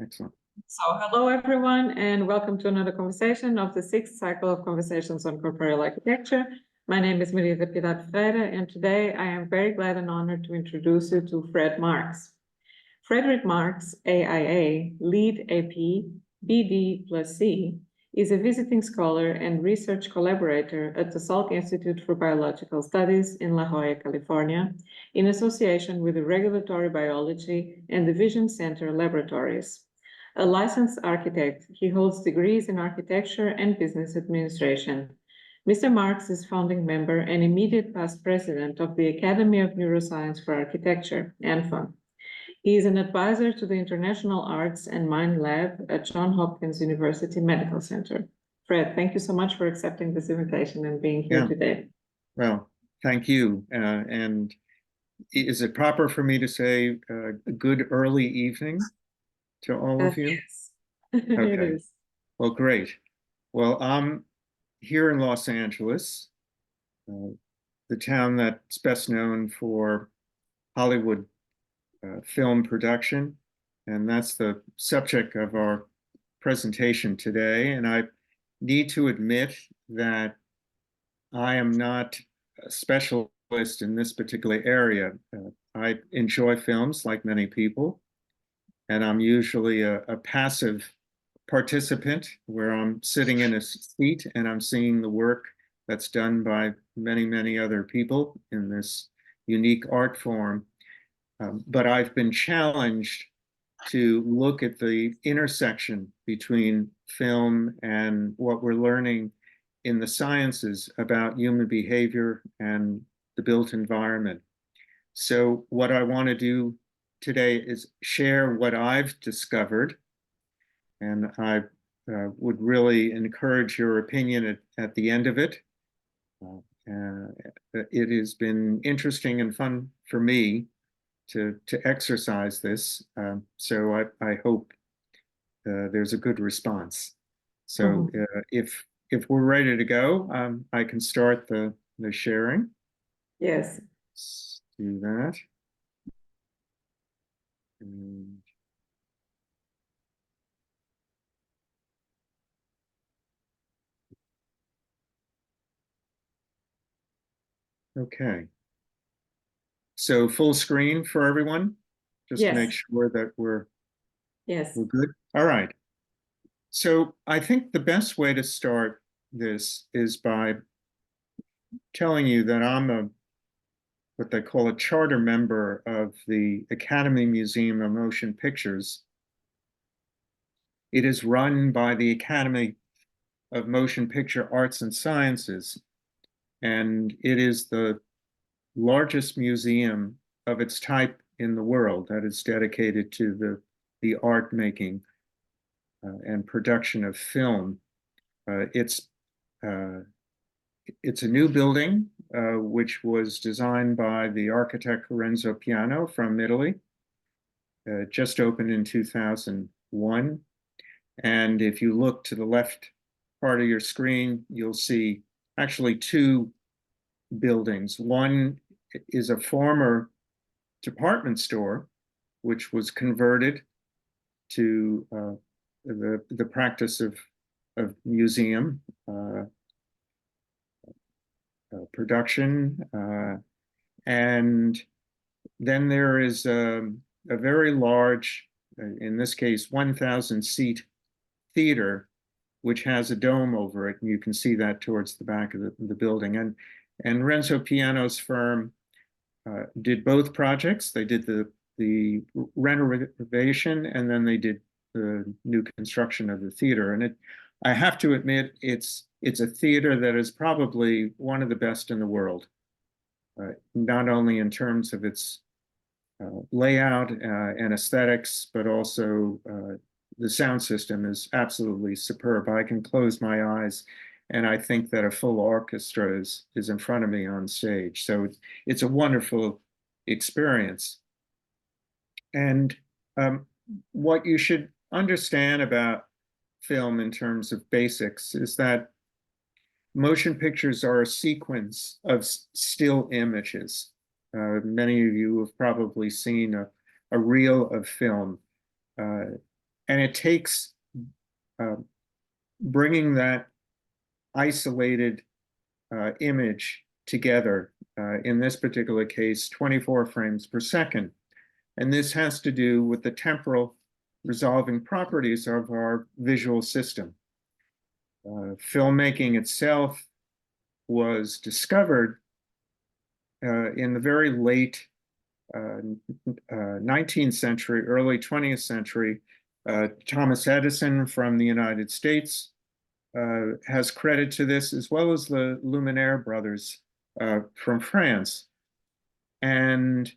Excellent. So hello, everyone, and welcome to another conversation of the sixth cycle of conversations on corporeal architecture. My name is Maria da Piedade Ferreira, and today I am very glad and honored to introduce you to Fred Marks. Frederick Marks, AIA, lead AP, BD+C, is a visiting scholar and research collaborator at the Salk Institute for Biological Studies in La Jolla, California, in association with the Regulatory Biology and the Vision Center Laboratories. A licensed architect, he holds degrees in architecture and business administration. Mr. Marks is founding member and immediate past president of the Academy of Neuroscience for Architecture, ANFA. He is an advisor to the International Arts and Mind Lab at Johns Hopkins University Medical Center. Fred, thank you so much for accepting this invitation and being here today. Well, thank you. And is it proper for me to say a good early evening to all of you? Yes, okay. It is. Well, great. Well, I'm here in Los Angeles, the town that's best known for Hollywood film production, and that's the subject of our presentation today. And I need to admit that I am not a specialist in this particular area. I enjoy films like many people, and I'm usually a passive participant where I'm sitting in a seat and I'm seeing the work that's done by many, many other people in this unique art form. But I've been challenged to look at the intersection between film and what we're learning in the sciences about human behavior and the built environment. So what I want to do today is share what I've discovered, and I would really encourage your opinion at the end of it. It has been interesting and fun for me to exercise this, so I hope there's a good response. So if we're ready to go, I can start the sharing. Yes. Let's do that. And okay. So full screen for everyone, just to make sure that we're good. All right. So I think the best way to start this is by telling you that I'm what they call a charter member of the Academy Museum of Motion Pictures. It is run by the Academy of Motion Picture Arts and Sciences, and it is the largest museum of its type in the world that is dedicated to the art making and production of film. It's a new building which was designed by the architect Lorenzo Piano from Italy. Just opened in 2001. And if you look to the left part of your screen, you'll see actually two buildings. One is a former department store, which was converted to the practice of museum production. And then there is a very large, in this case, 1,000-seat theater, which has a dome over it, and you can see that towards the back of the building. And Renzo Piano's firm did both projects. They did the renovation, and then they did the new construction of the theater. And I have to admit, it's a theater that is probably one of the best in the world, not only in terms of its layout and aesthetics, but also the sound system is absolutely superb. I can close my eyes and I think that a full orchestra is in front of me on stage. So it's a wonderful experience. And what you should understand about film in terms of basics is that motion pictures are a sequence of still images. Many of you have probably seen a reel of film. And it takes bringing that isolated image together, in this particular case, 24 frames per second. And this has to do with the temporal resolving properties of our visual system. Filmmaking itself was discovered in the very late 19th century, early 20th century. Thomas Edison from the United States has credit to this, as well as the Lumiere brothers from France. And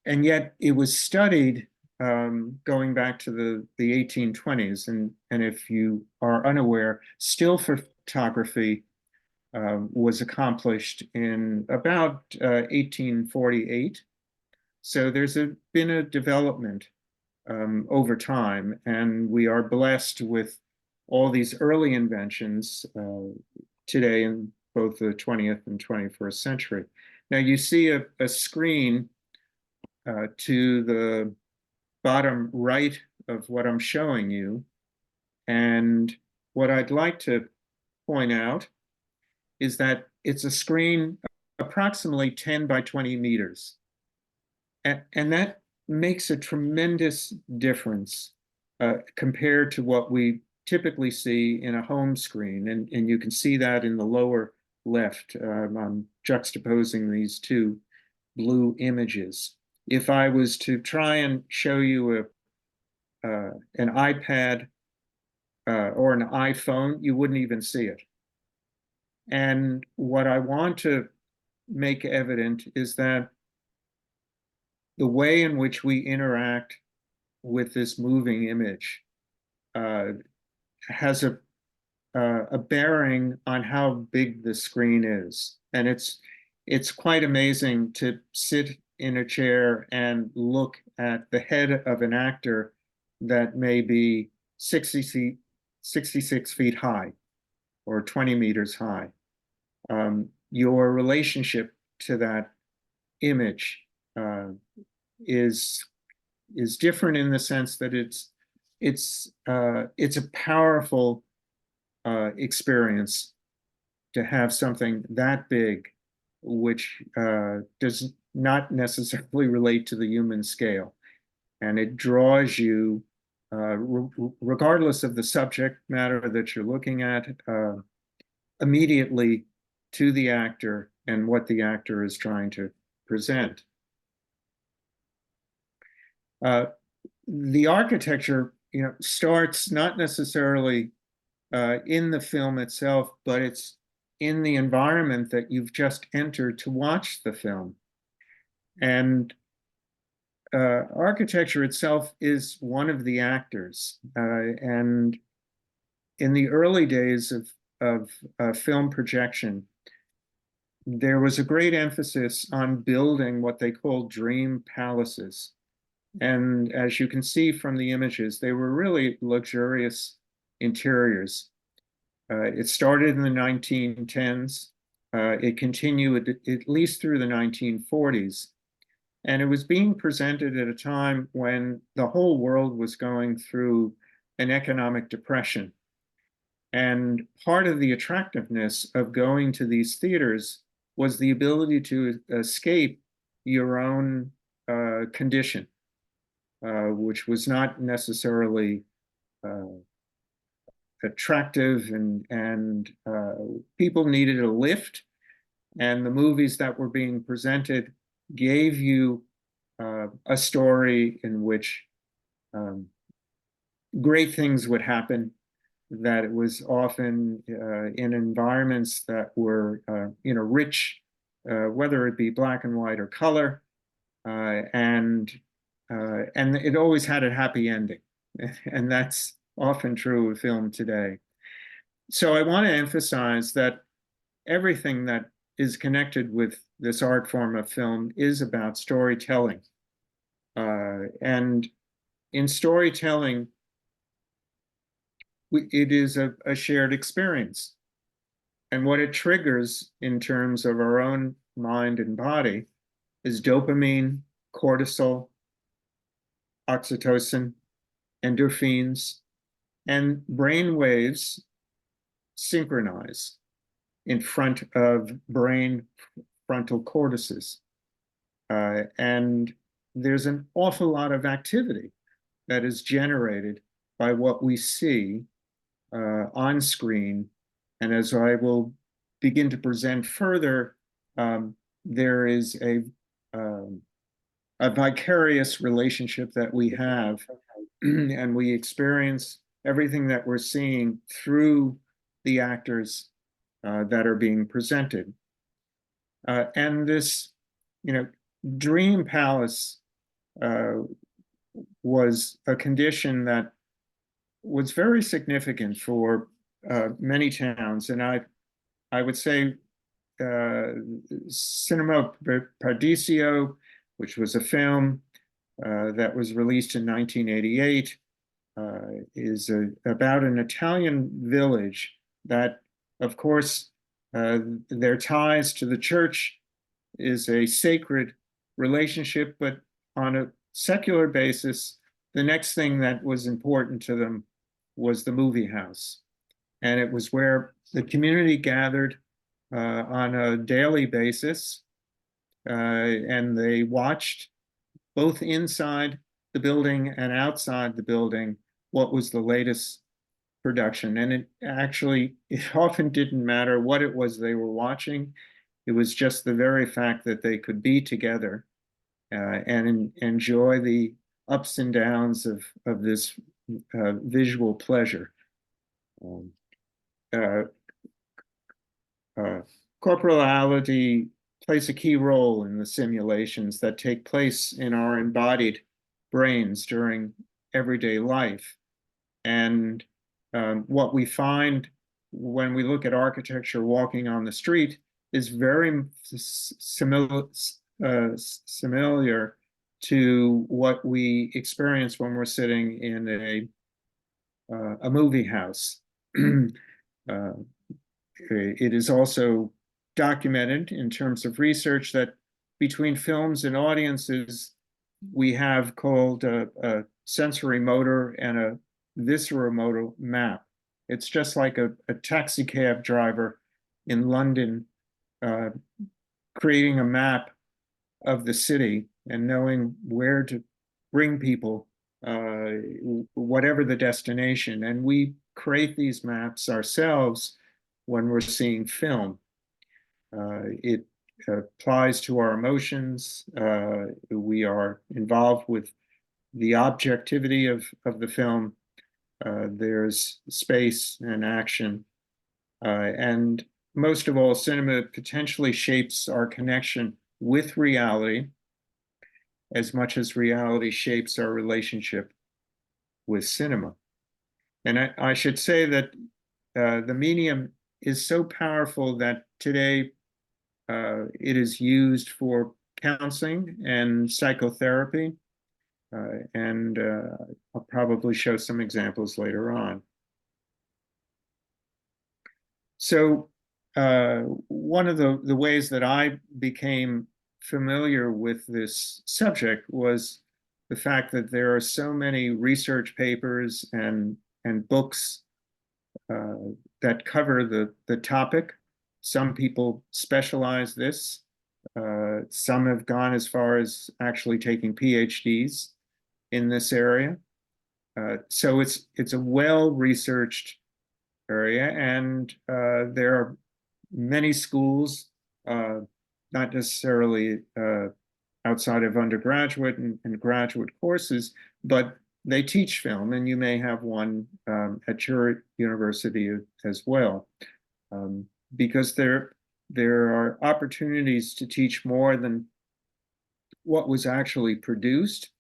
yet it was studied going back to the 1820s. And if you are unaware, still photography was accomplished in about 1848. So there's been a development over time, and we are blessed with all these early inventions today in both the 20th and 21st century. Now you see a screen to the bottom right of what I'm showing you. And what I'd like to point out is that it's a screen approximately 10 by 20 meters. And that makes a tremendous difference compared to what we typically see in a home screen. And you can see that in the lower left. I'm juxtaposing these two blue images. If I was to try and show you an iPad or an iPhone, you wouldn't even see it. And what I want to make evident is that the way in which we interact with this moving image has a bearing on how big the screen is. And it's quite amazing to sit in a chair and look at the head of an actor that may be 66 feet high or 20 meters high. Your relationship to that image is different in the sense that it's a powerful experience to have something that big, which does not necessarily relate to the human scale. And it draws you, regardless of the subject matter that you're looking at, immediately to the actor and what the actor is trying to present. The architecture, starts not necessarily in the film itself, but it's in the environment that you've just entered to watch the film. And architecture itself is one of the actors. And in the early days of film projection, there was a great emphasis on building what they called dream palaces. And as you can see from the images, they were really luxurious interiors. It started in the 1910s. It continued at least through the 1940s. And it was being presented at a time when the whole world was going through an economic depression. And part of the attractiveness of going to these theaters was the ability to escape your own condition, which was not necessarily attractive, and people needed a lift. And the movies that were being presented gave you a story in which great things would happen, that it was often in environments that were rich, whether it be black and white or color, and it always had a happy ending. And that's often true of film today. So I want to emphasize that everything that is connected with this art form of film is about storytelling. And in storytelling, it is a shared experience. And what it triggers in terms of our own mind and body is dopamine, cortisol, oxytocin, endorphins, and brain waves synchronize in front of brain frontal cortices. And there's an awful lot of activity that is generated by what we see on screen. And as I will begin to present further, there is a vicarious relationship that we have, and we experience everything that we're seeing through the actors that are being presented. And this, dream palace was a condition that was very significant for many towns. And I would say Cinema Paradiso, which was a film that was released in 1988, is about an Italian village that, of course, their ties to the church is a sacred relationship, but on a secular basis, the next thing that was important to them was the movie house. And it was where the community gathered on a daily basis, and they watched both inside the building and outside the building what was the latest production. And it often didn't matter what it was they were watching. It was just the very fact that they could be together and enjoy the ups and downs of this visual pleasure. Corporality plays a key role in the simulations that take place in our embodied brains during everyday life. And what we find when we look at architecture walking on the street is very similar to what we experience when we're sitting in a movie house. It is also documented in terms of research that between films and audiences, we have called a sensory motor and a visceromotor map. It's just like a taxi cab driver in London creating a map of the city and knowing where to bring people, whatever the destination. And we create these maps ourselves when we're seeing film. It applies to our emotions. We are involved with the objectivity of the film. There's space and action. And most of all, cinema potentially shapes our connection with reality as much as reality shapes our relationship with cinema. And I should say that the medium is so powerful that today it is used for counseling and psychotherapy. And I'll probably show some examples later on. So one of the ways that I became familiar with this subject was the fact that there are so many research papers and books that cover the topic. Some people specialize this. Some have gone as far as actually taking PhDs in this area. So it's a well-researched area, and there are many schools, not necessarily outside of undergraduate and graduate courses, but they teach film, and you may have one at your university as well, because there are opportunities to teach more than what was actually produced,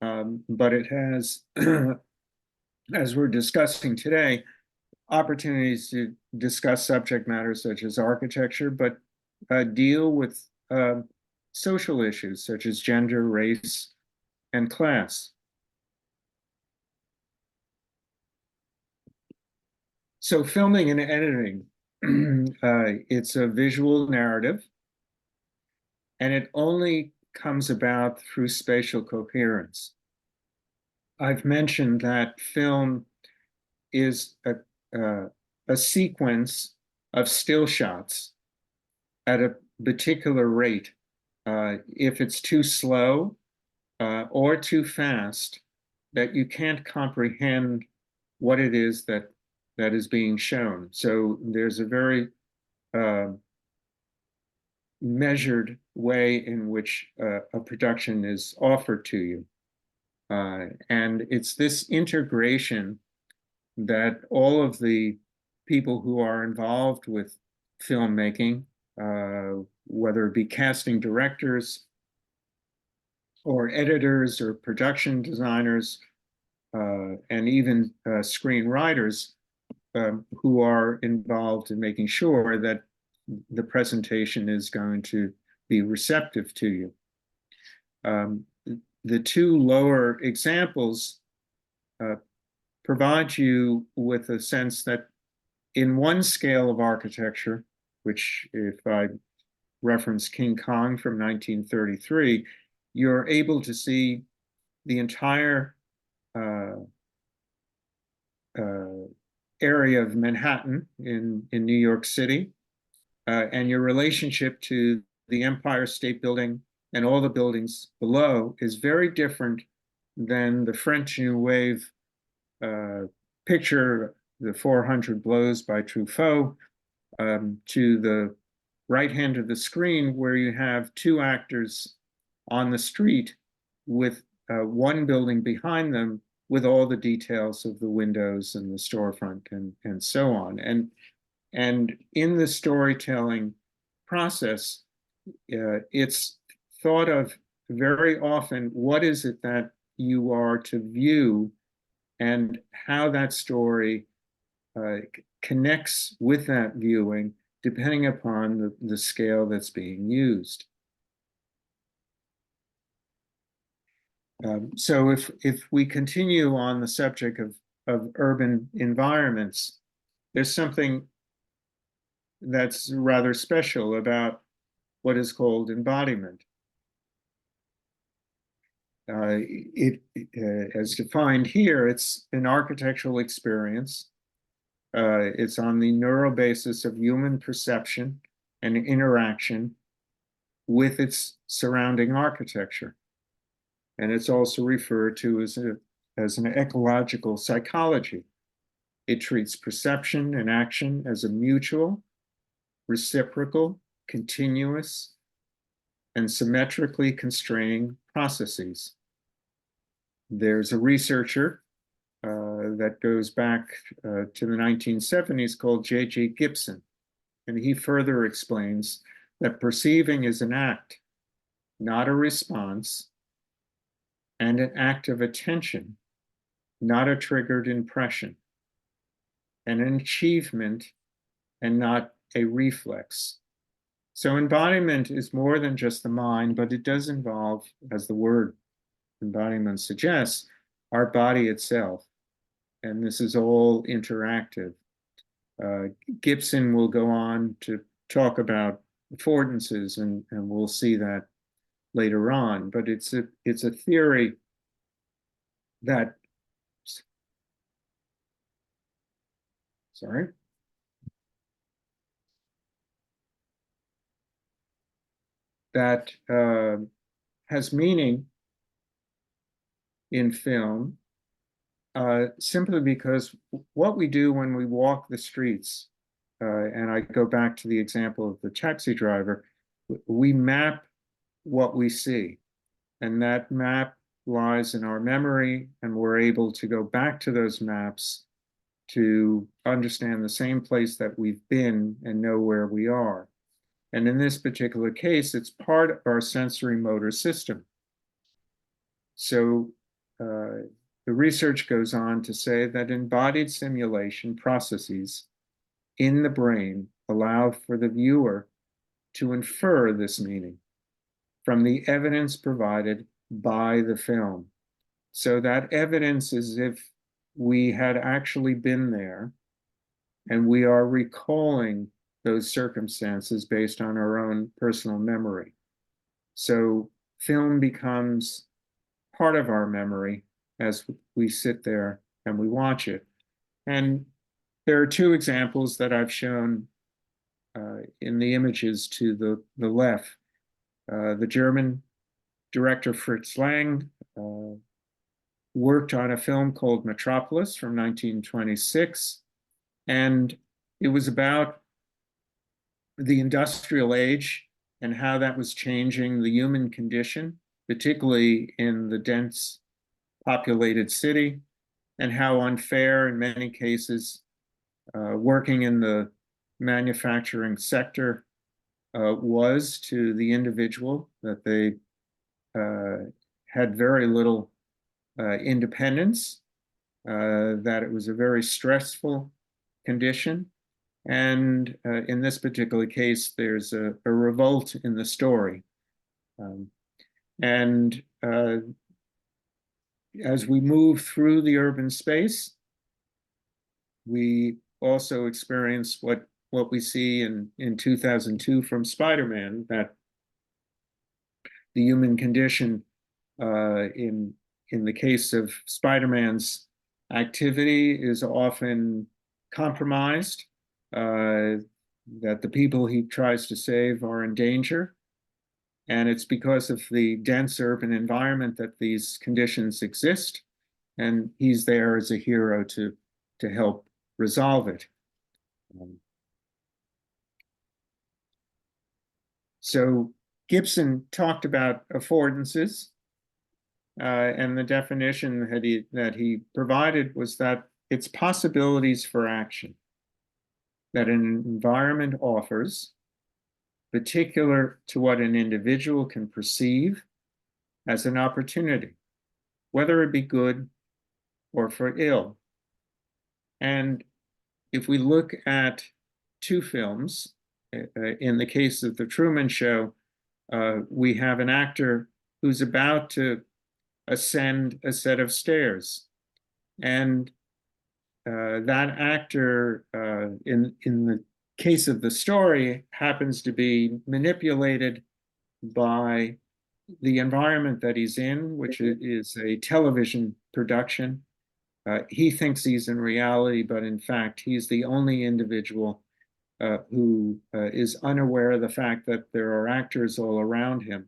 but it has, as we're discussing today, opportunities to discuss subject matters such as architecture, but deal with social issues such as gender, race, and class. So filming and editing, it's a visual narrative, and it only comes about through spatial coherence. I've mentioned that film is a sequence of still shots at a particular rate. If it's too slow or too fast, that you can't comprehend what it is that is being shown. So there's a very measured way in which a production is offered to you. And it's this integration that all of the people who are involved with filmmaking, whether it be casting directors or editors or production designers, and even screenwriters, who are involved in making sure that the presentation is going to be receptive to you. The two lower examples provide you with a sense that in one scale of architecture, which if I reference King Kong from 1933, you're able to see the entire area of Manhattan in New York City, and your relationship to the Empire State Building and all the buildings below is very different than the French New Wave picture, the 400 Blows by Truffaut, to the right hand of the screen, where you have two actors on the street with one building behind them with all the details of the windows and the storefront and so on. And in the storytelling process, it's thought of very often, what is it that you are to view and how that story connects with that viewing, depending upon the scale that's being used. So if we continue on the subject of urban environments, there's something that's rather special about what is called embodiment. As defined here, it's an architectural experience. It's on the neural basis of human perception and interaction with its surrounding architecture. And it's also referred to as an ecological psychology. It treats perception and action as a mutual, reciprocal, continuous, and symmetrically constraining processes. There's a researcher that goes back to the 1970s called J.G. Gibson, and he further explains that perceiving is an act, not a response, and an act of attention, not a triggered impression, and an achievement and not a reflex. So embodiment is more than just the mind, but it does involve, as the word embodiment suggests, our body itself. And this is all interactive. Gibson will go on to talk about affordances, and we'll see that later on. But it's a theory that, sorry, that has meaning in film, simply because what we do when we walk the streets, and I go back to the example of the taxi driver, we map what we see, and that map lies in our memory, and we're able to go back to those maps to understand the same place that we've been and know where we are. And in this particular case, it's part of our sensory motor system. So the research goes on to say that embodied simulation processes in the brain allow for the viewer to infer this meaning from the evidence provided by the film. So that evidence is if we had actually been there and we are recalling those circumstances based on our own personal memory. So film becomes part of our memory as we sit there and we watch it. And there are two examples that I've shown in the images to the left. The German director Fritz Lang worked on a film called Metropolis from 1926, and it was about the industrial age and how that was changing the human condition, particularly in the dense populated city, and how unfair in many cases working in the manufacturing sector was to the individual, that they had very little independence, that it was a very stressful condition. And in this particular case, there's a revolt in the story. And as we move through the urban space, we also experience what we see in 2002 from Spider-Man, that the human condition in the case of Spider-Man's activity is often compromised, that the people he tries to save are in danger. And it's because of the dense urban environment that these conditions exist. And he's there as a hero to help resolve it. So Gibson talked about affordances, and the definition that he provided was that it's possibilities for action that an environment offers, particular to what an individual can perceive as an opportunity, whether it be good or for ill. And if we look at two films, in the case of The Truman Show, we have an actor who's about to ascend a set of stairs. And that actor, in the case of the story, happens to be manipulated by the environment that he's in, which is a television production. He thinks he's in reality, but in fact, he's the only individual who is unaware of the fact that there are actors all around him.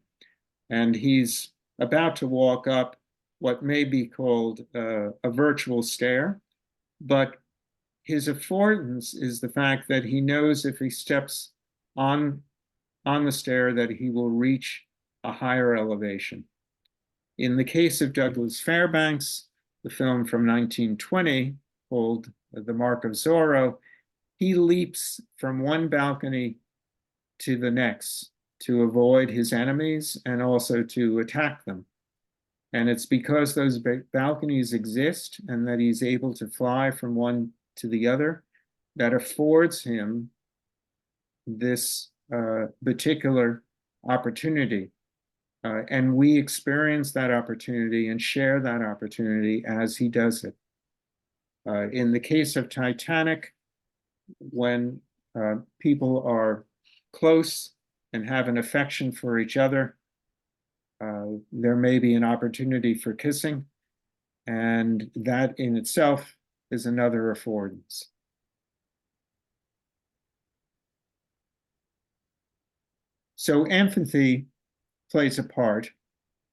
And he's about to walk up what may be called a virtual stair, but his affordance is the fact that he knows if he steps on the stair that he will reach a higher elevation. In the case of Douglas Fairbanks, the film from 1920 called The Mark of Zorro, he leaps from one balcony to the next to avoid his enemies and also to attack them. And it's because those balconies exist and that he's able to fly from one to the other that affords him this particular opportunity. And we experience that opportunity and share that opportunity as he does it. In the case of Titanic, when people are close and have an affection for each other, there may be an opportunity for kissing, and that in itself is another affordance. So empathy plays a part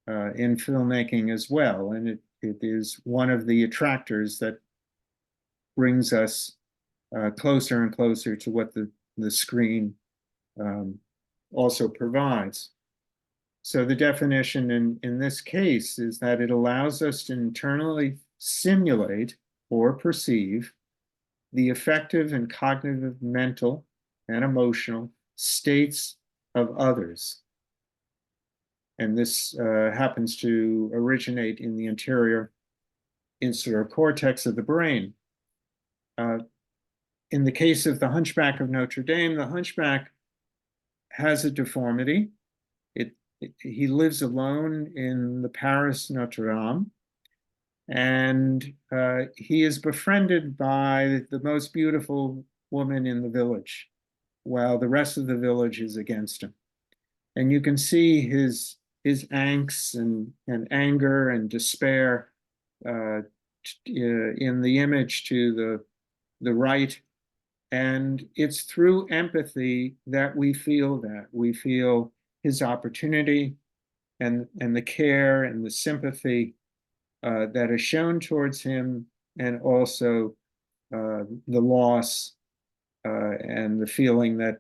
in filmmaking as well, and it is one of the attractors that brings us closer and closer to what the screen also provides. So the definition in this case is that it allows us to internally simulate or perceive the affective and cognitive, mental and emotional states of others. And this happens to originate in the anterior insular cortex of the brain. In the case of the Hunchback of Notre Dame, the Hunchback has a deformity. He lives alone in the Paris Notre Dame, and he is befriended by the most beautiful woman in the village, while the rest of the village is against him. And you can see his angst and anger and despair in the image to the right. And it's through empathy that we feel that. We feel his opportunity and the care and the sympathy that is shown towards him, and also the loss and the feeling that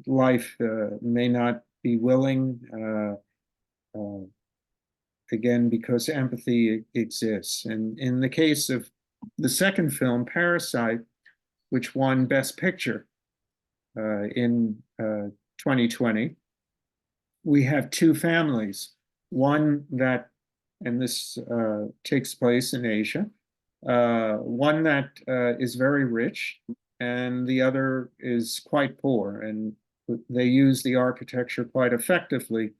life may not be willing, again, because empathy exists. And in the case of the second film, Parasite, which won Best Picture in 2020, we have two families. One that, and this takes place in Asia, one that is very rich, and the other is quite poor. And they use the architecture quite effectively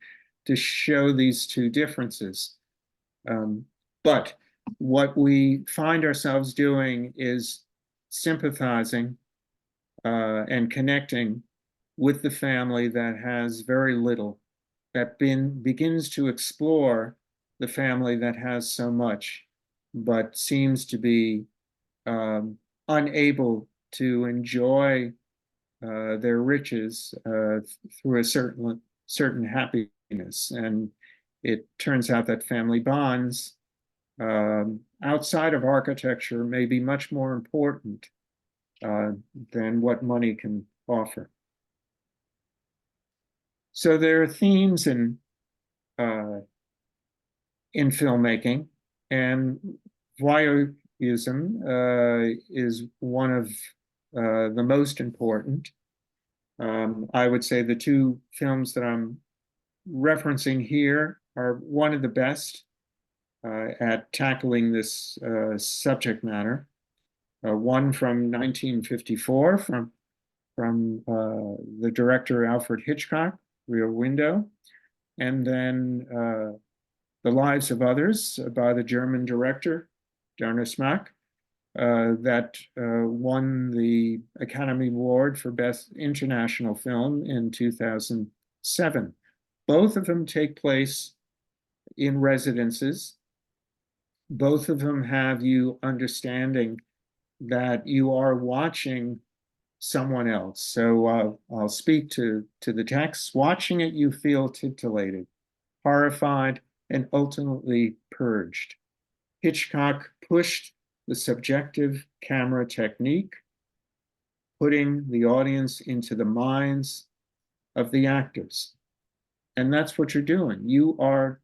to show these two differences. But what we find ourselves doing is sympathizing and connecting with the family that has very little, that begins to explore the family that has so much, but seems to be unable to enjoy their riches through a certain happiness. And it turns out that family bonds outside of architecture may be much more important than what money can offer. So there are themes in filmmaking, and voyeurism is one of the most important. I would say the two films that I'm referencing here are one of the best at tackling this subject matter. One from 1954 from the director Alfred Hitchcock, Rear Window, and then The Lives of Others by the German director Werner Smack, that won the Academy Award for Best International Film in 2007. Both of them take place in residences. Both of them have you understanding that you are watching someone else. So I'll speak to the text. Watching it, you feel titillated, horrified, and ultimately purged. Hitchcock pushed the subjective camera technique, putting the audience into the minds of the actors. And that's what you're doing. You are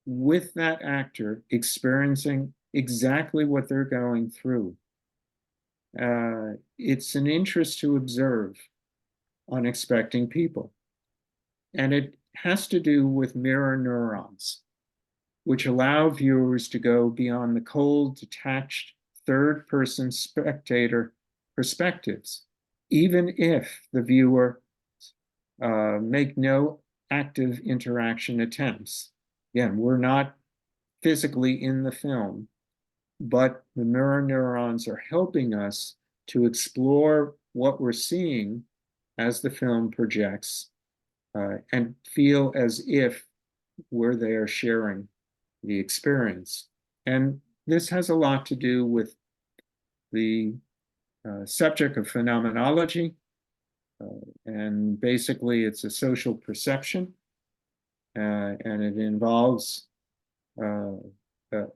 with that actor, experiencing exactly what they're going through. It's an interest to observe unexpecting people. And it has to do with mirror neurons, which allow viewers to go beyond the cold, detached, third-person spectator perspectives, even if the viewer make no active interaction attempts. Again, we're not physically in the film, but the mirror neurons are helping us to explore what we're seeing as the film projects and feel as if we're there sharing the experience. And this has a lot to do with the subject of phenomenology. And basically, it's a social perception, and it involves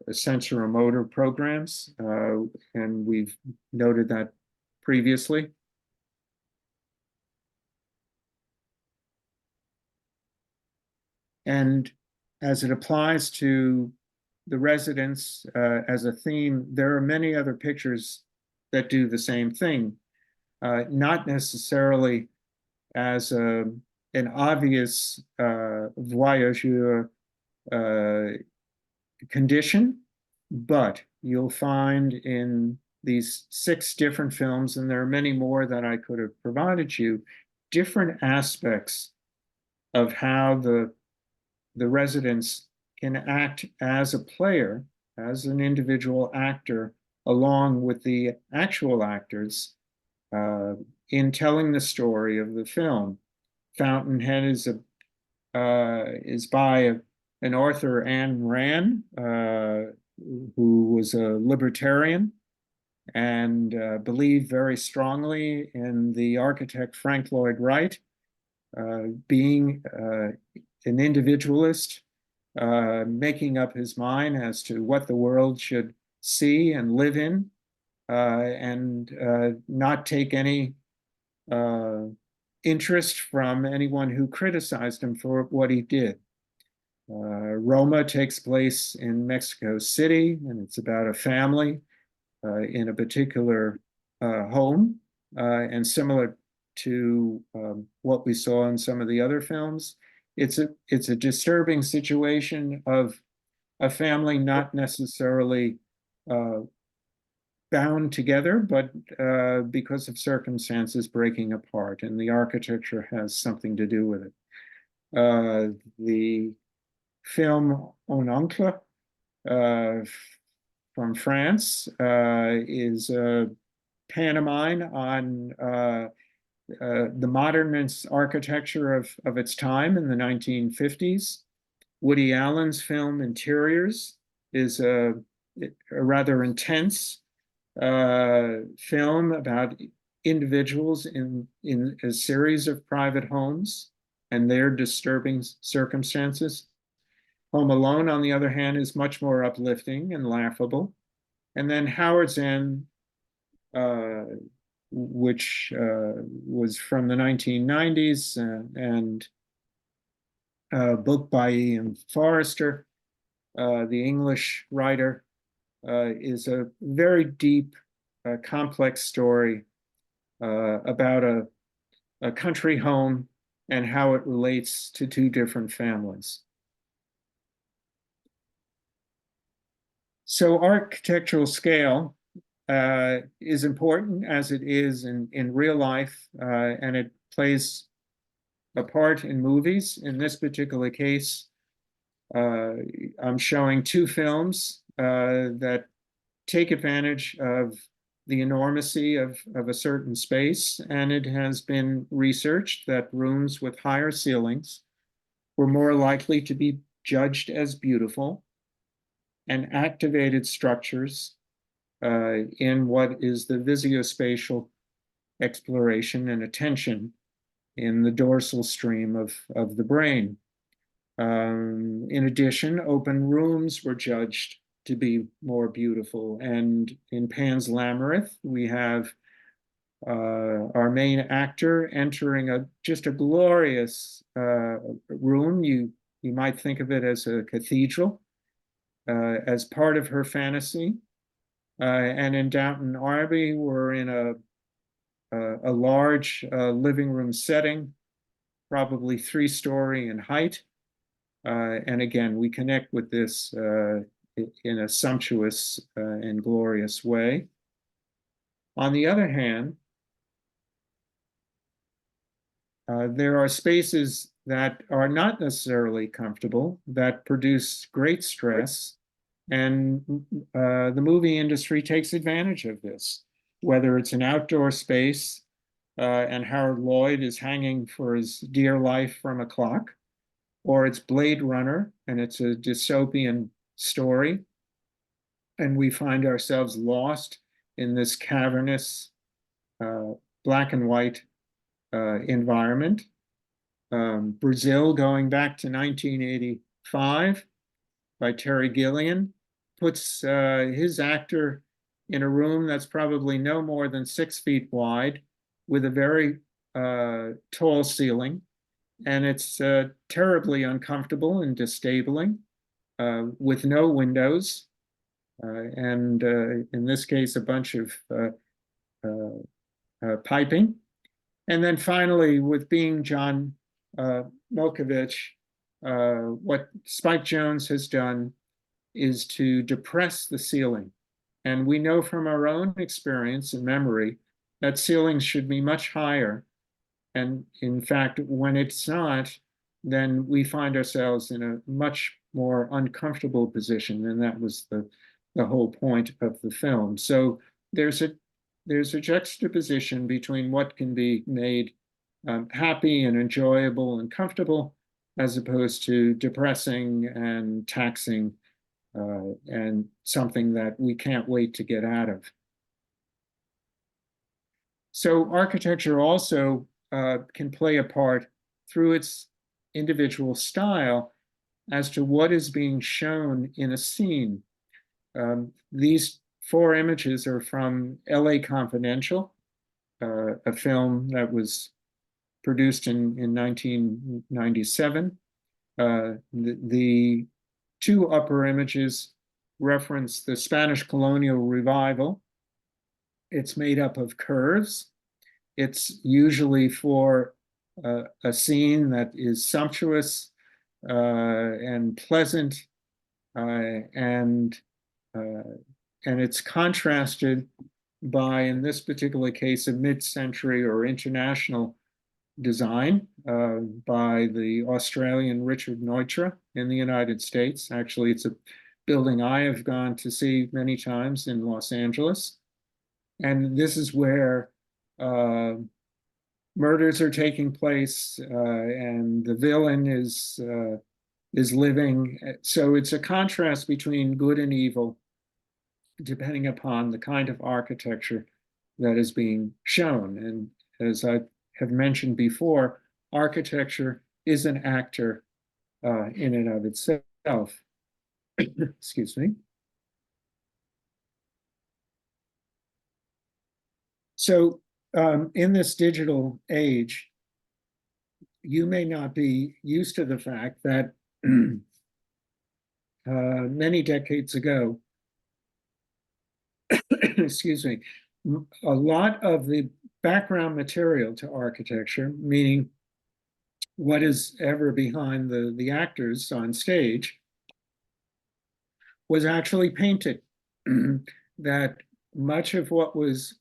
sensoromotor programs, and we've noted that previously. And as it applies to the residents as a theme, there are many other pictures that do the same thing, not necessarily as an obvious voyeur condition, but you'll find in these 6 different films, and there are many more that I could have provided you, different aspects of how the residents can act as a player, as an individual actor, along with the actual actors in telling the story of the film. Fountainhead is by an author, Anne Rand, who was a libertarian and believed very strongly in the architect Frank Lloyd Wright, being an individualist, making up his mind as to what the world should see and live in, and not take any interest from anyone who criticized him for what he did. Roma takes place in Mexico City, and it's about a family in a particular home, and similar to what we saw in some of the other films. It's a disturbing situation of a family not necessarily bound together, but because of circumstances breaking apart, and the architecture has something to do with it. The film Un Oncle from France is a pantomime on the modernist architecture of its time in the 1950s. Woody Allen's film Interiors is a rather intense film about individuals in a series of private homes and their disturbing circumstances. Home Alone, on the other hand, is much more uplifting and laughable. And then Howard's End, which was from the 1990s, and a book by Ian Forrester, the English writer, is a very deep, complex story about a country home and how it relates to two different families. So architectural scale is important, as it is in real life, and it plays a part in movies. In this particular case, I'm showing two films that take advantage of the enormity of a certain space, and it has been researched that rooms with higher ceilings were more likely to be judged as beautiful, and activated structures in what is the visuospatial exploration and attention in the dorsal stream of the brain. In addition, open rooms were judged to be more beautiful. And in Pan's Labyrinth, we have our main actor entering just a glorious room. You might think of it as a cathedral, as part of her fantasy. And in Downton Abbey, we're in a large living room setting, probably 3-story in height. And again, we connect with this in a sumptuous and glorious way. On the other hand, there are spaces that are not necessarily comfortable, that produce great stress, and the movie industry takes advantage of this, whether it's an outdoor space and Howard Lloyd is hanging for his dear life from a clock, or it's Blade Runner and it's a dystopian story, and we find ourselves lost in this cavernous black and white environment. Brazil, going back to 1985 by Terry Gilliam, puts his actor in a room that's probably no more than 6 feet wide with a very tall ceiling. And it's terribly uncomfortable and disabling with no windows. And in this case, a bunch of piping. And then finally, with Being John Malkovich, what Spike Jonze has done is to depress the ceiling. And we know from our own experience and memory that ceilings should be much higher. And in fact, when it's not, then we find ourselves in a much more uncomfortable position. And that was the whole point of the film. So there's a juxtaposition between what can be made happy and enjoyable and comfortable, as opposed to depressing and taxing and something that we can't wait to get out of. So architecture also can play a part through its individual style as to what is being shown in a scene. These 4 images are from LA Confidential, a film that was produced in 1997. The 2 upper images reference the Spanish colonial revival. It's made up of curves. It's usually for a scene that is sumptuous and pleasant, and it's contrasted by, in this particular case, a mid-century or international design by the Australian Richard Neutra in the United States. Actually, it's a building I have gone to see many times in Los Angeles. And this is where murders are taking place, and the villain is living. So it's a contrast between good and evil, depending upon the kind of architecture that is being shown. And as I have mentioned before, architecture is an actor in and of itself. Excuse me. So in this digital age, you may not be used to the fact that many decades ago, excuse me, a lot of the background material to architecture, meaning what is ever behind the actors on stage, was actually painted. That much of what was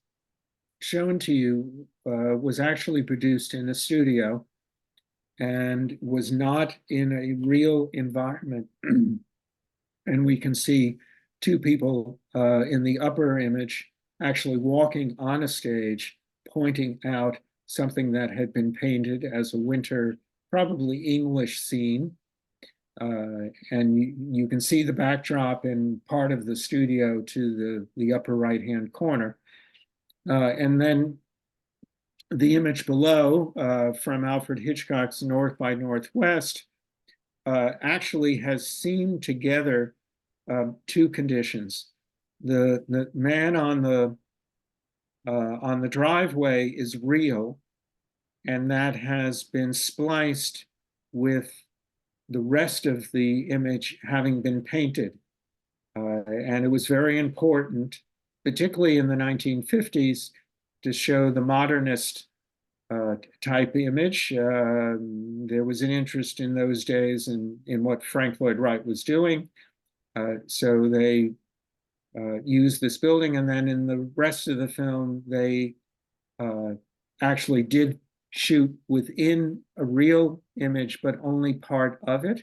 shown to you was actually produced in a studio and was not in a real environment. And we can see 2 people in the upper image actually walking on a stage, pointing out something that had been painted as a winter, probably English scene. And you can see the backdrop in part of the studio to the upper right-hand corner. And then the image below from Alfred Hitchcock's North by Northwest actually has seamed together 2 conditions. The man on the driveway is real, and that has been spliced with the rest of the image having been painted. And it was very important, particularly in the 1950s, to show the modernist type image. There was an interest in those days in what Frank Lloyd Wright was doing. So they used this building, and then in the rest of the film, they actually did shoot within a real image, but only part of it.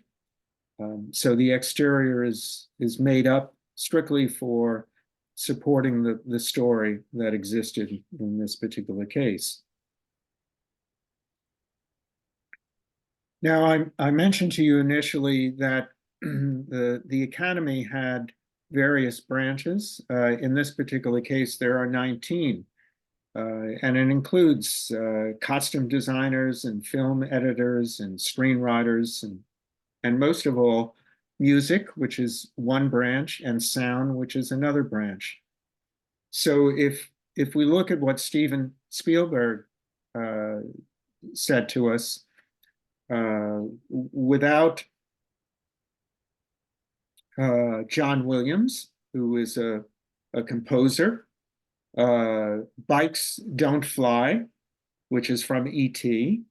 So the exterior is made up strictly for supporting the story that existed in this particular case. Now, I mentioned to you initially that the Academy had various branches. In this particular case, there are 19. And it includes costume designers and film editors and screenwriters and most of all, music, which is one branch, and sound, which is another branch. So if we look at what Steven Spielberg said to us, without John Williams, who is a composer, Bikes Don't Fly, which is from E.T.,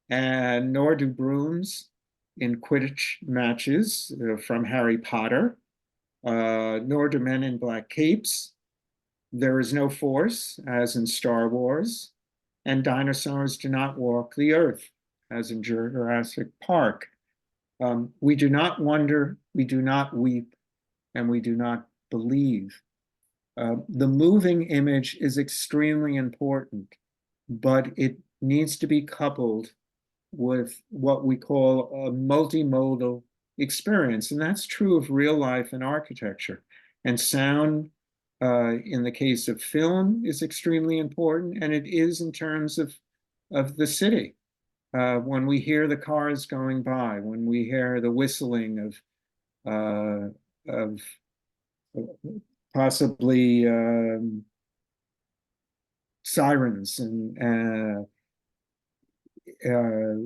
and nor do brooms in Quidditch matches from Harry Potter, nor do men in black capes. There is no force, as in Star Wars, and dinosaurs do not walk the earth, as in Jurassic Park. We do not wonder, we do not weep, and we do not believe. The moving image is extremely important, but it needs to be coupled with what we call a multimodal experience. And that's true of real life and architecture. And sound, in the case of film, is extremely important, and it is in terms of the city. When we hear the cars going by, when we hear the whistling of possibly sirens, and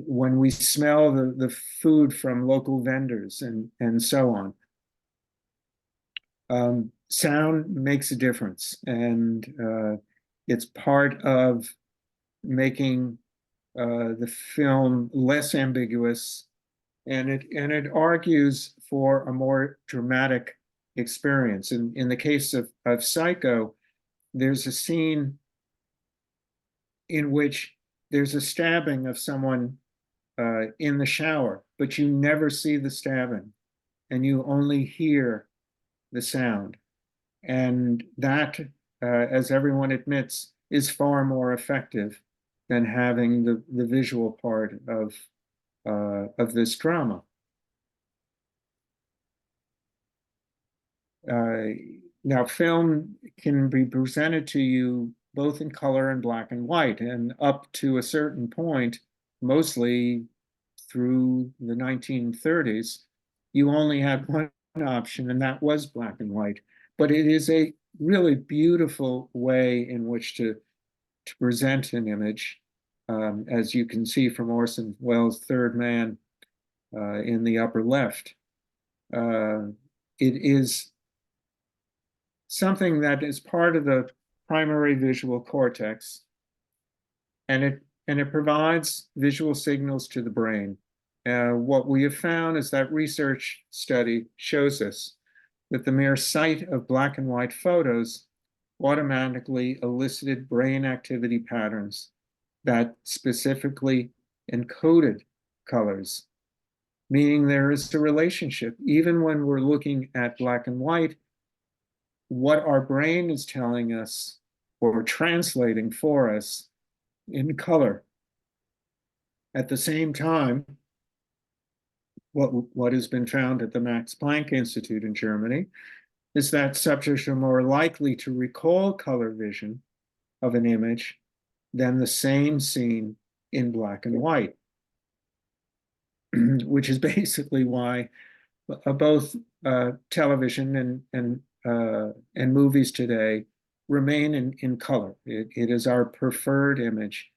when we smell the food from local vendors, and so on. Sound makes a difference, and it's part of making the film less ambiguous, and it argues for a more dramatic experience. In the case of Psycho, there's a scene in which there's a stabbing of someone in the shower, but you never see the stabbing, and you only hear the sound. And that, as everyone admits, is far more effective than having the visual part of this drama. Now, film can be presented to you both in color and black and white, and up to a certain point, mostly through the 1930s, you only had one option, and that was black and white. But it is a really beautiful way in which to present an image, as you can see from Orson Welles' Third Man in the upper left. It is something that is part of the primary visual cortex, and it provides visual signals to the brain. What we have found is that research study shows us that the mere sight of black and white photos automatically elicited brain activity patterns that specifically encoded colors, meaning there is a relationship. Even when we're looking at black and white, what our brain is telling us or translating for us in color. At the same time, what has been found at the Max Planck Institute in Germany is that subjects are more likely to recall color vision of an image than the same scene in black and white, which is basically why both television and movies today remain in color. It is our preferred image,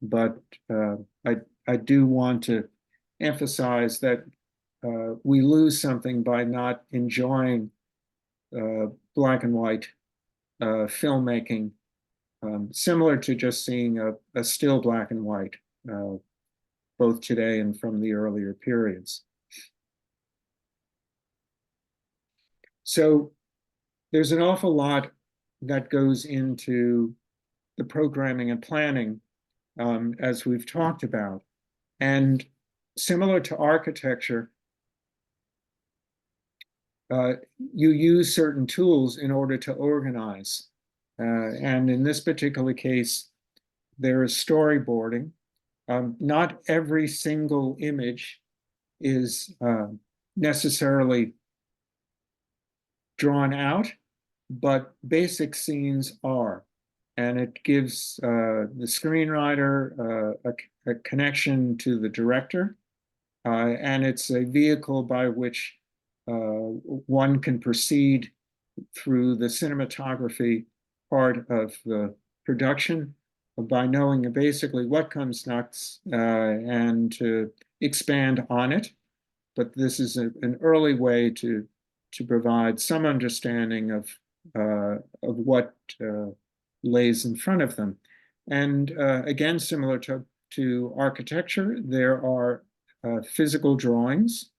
but I do want to emphasize that we lose something by not enjoying black and white filmmaking, similar to just seeing a still black and white, both today and from the earlier periods. So there's an awful lot that goes into the programming and planning, as we've talked about. And similar to architecture, you use certain tools in order to organize. And in this particular case, there is storyboarding. Not every single image is necessarily drawn out, but basic scenes are. And it gives the screenwriter a connection to the director, and it's a vehicle by which one can proceed through the cinematography part of the production by knowing basically what comes next, and to expand on it. But this is an early way to provide some understanding of what lays in front of them. And again, similar to architecture, there are physical drawings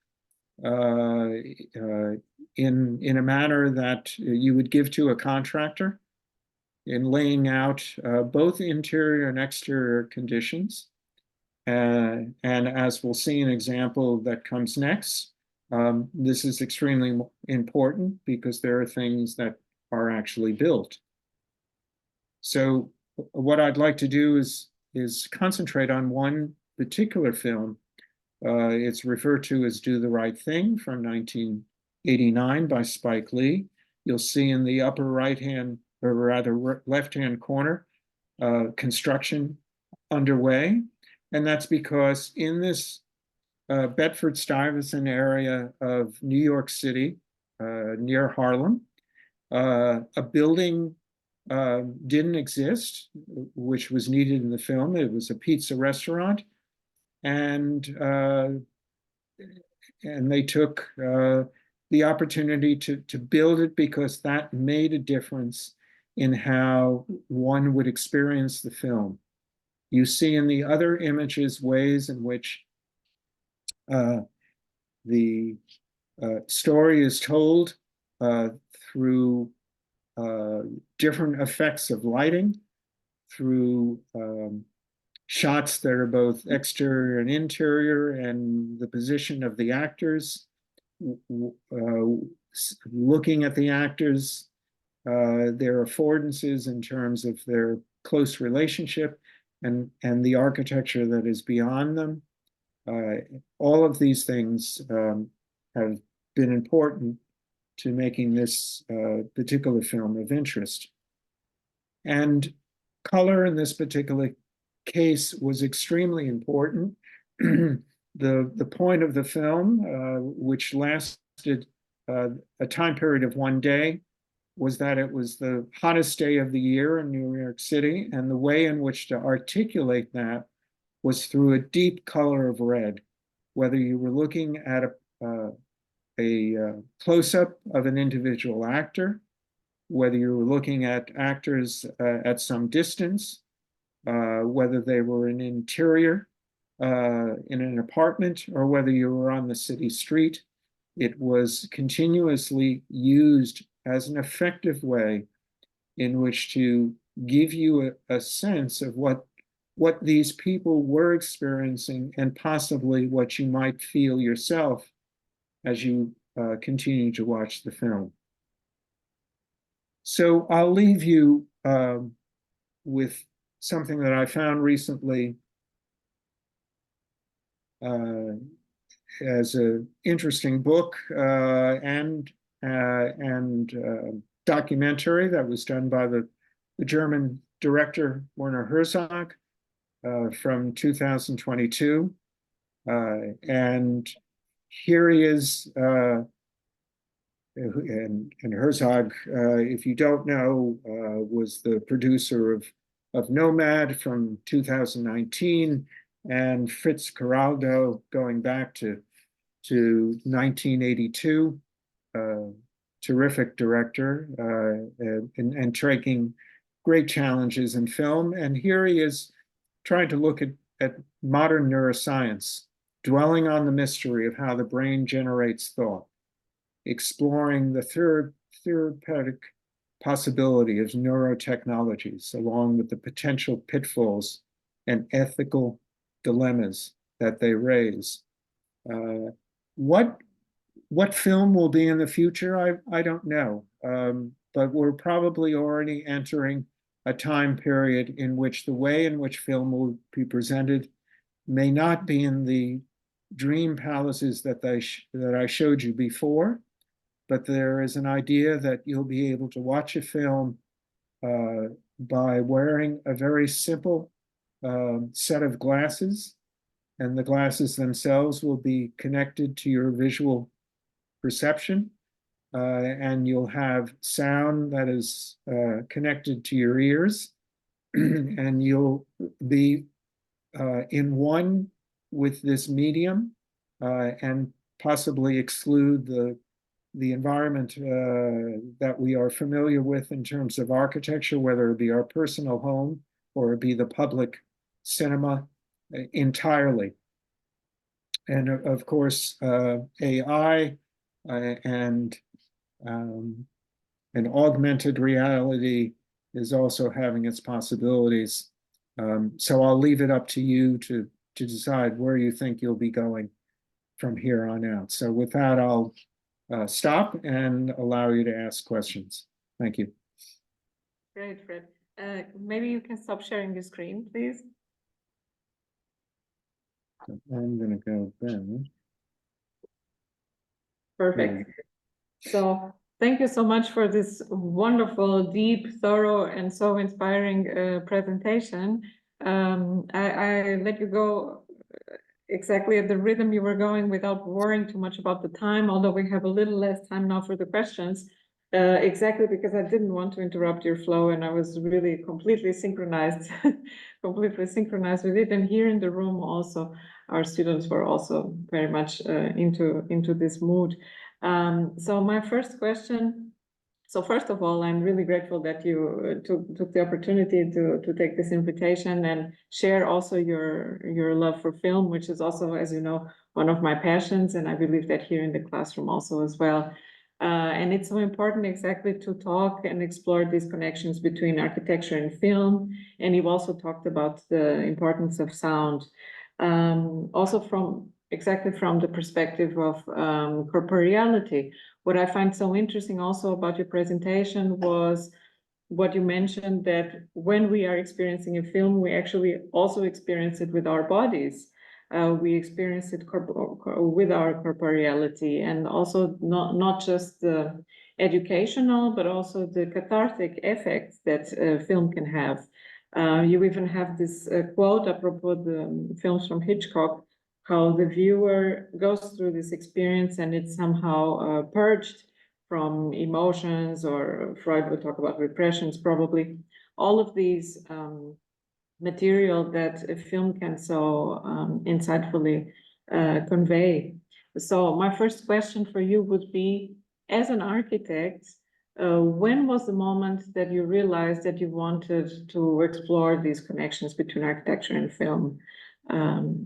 in a manner that you would give to a contractor in laying out both interior and exterior conditions. And as we'll see an example that comes next, this is extremely important because there are things that are actually built. So what I'd like to do is concentrate on one particular film It's referred to as Do the Right Thing from 1989 by Spike Lee. You'll see in the upper right-hand, or rather left-hand corner, construction underway. And that's because in this Bedford-Stuyvesant area of New York City, near Harlem, a building didn't exist, which was needed in the film. It was a pizza restaurant, and they took the opportunity to build it because that made a difference in how one would experience the film. You see in the other images ways in which the story is told through different effects of lighting, through shots that are both exterior and interior, and the position of the actors, looking at the actors, their affordances in terms of their close relationship, and the architecture that is beyond them. All of these things have been important to making this particular film of interest. And color in this particular case was extremely important. The point of the film, which lasted a time period of 1 day, was that it was the hottest day of the year in New York City, and the way in which to articulate that was through a deep color of red. Whether you were looking at a close-up of an individual actor, whether you were looking at actors at some distance, whether they were in interior in an apartment, or whether you were on the city street, it was continuously used as an effective way in which to give you a sense of what these people were experiencing, and possibly what you might feel yourself as you continue to watch the film. So I'll leave you with something that I found recently as an interesting book and documentary that was done by the German director Werner Herzog from 2022. And here he is, and Herzog, if you don't know, was the producer of Nomad from 2019, and Fitzcarraldo going back to 1982. Terrific director and taking great challenges in film. And here he is trying to look at modern neuroscience, dwelling on the mystery of how the brain generates thought, exploring the therapeutic possibility of neurotechnologies, along with the potential pitfalls and ethical dilemmas that they raise. What film will be in the future, I don't know, but we're probably already entering a time period in which the way in which film will be presented may not be in the dream palaces that I showed you before, but there is an idea that you'll be able to watch a film by wearing a very simple set of glasses, and the glasses themselves will be connected to your visual perception, and you'll have sound that is connected to your ears, and you'll be in one with this medium, and possibly exclude the environment that we are familiar with in terms of architecture, whether it be our personal home or it be the public cinema entirely. And of course, AI and augmented reality is also having its possibilities. So I'll leave it up to you to decide where you think you'll be going from here on out. So with that, I'll stop and allow you to ask questions. Thank you. Great, Fred. Maybe you can stop sharing your screen, please. So I'm gonna go then. Perfect. So thank you so much for this wonderful, deep, thorough, and so inspiring presentation. I let you go exactly at the rhythm you were going without worrying too much about the time, although we have a little less time now for the questions. Exactly because I didn't want to interrupt your flow, and I was really completely synchronized, completely synchronized with it. And here in the room also, our students were also very much into this mood. So my first question. So first of all, I'm really grateful that you took the opportunity to take this invitation and share also your love for film, which is also, as you know, one of my passions, and I believe that here in the classroom also as well. And it's so important exactly to talk and explore these connections between architecture and film. And you've also talked about the importance of sound, also exactly from the perspective of corporeality. What I find so interesting also about your presentation was what you mentioned, that when we are experiencing a film, we actually also experience it with our bodies. We experience it with our corporeality, and also not just the educational, but also the cathartic effects that film can have. You even have this quote apropos the films from Hitchcock, how the viewer goes through this experience and it's somehow purged from emotions, or Freud would talk about repressions probably. All of these material that a film can so insightfully convey. So my first question for you would be, as an architect, when was the moment that you realized that you wanted to explore these connections between architecture and film?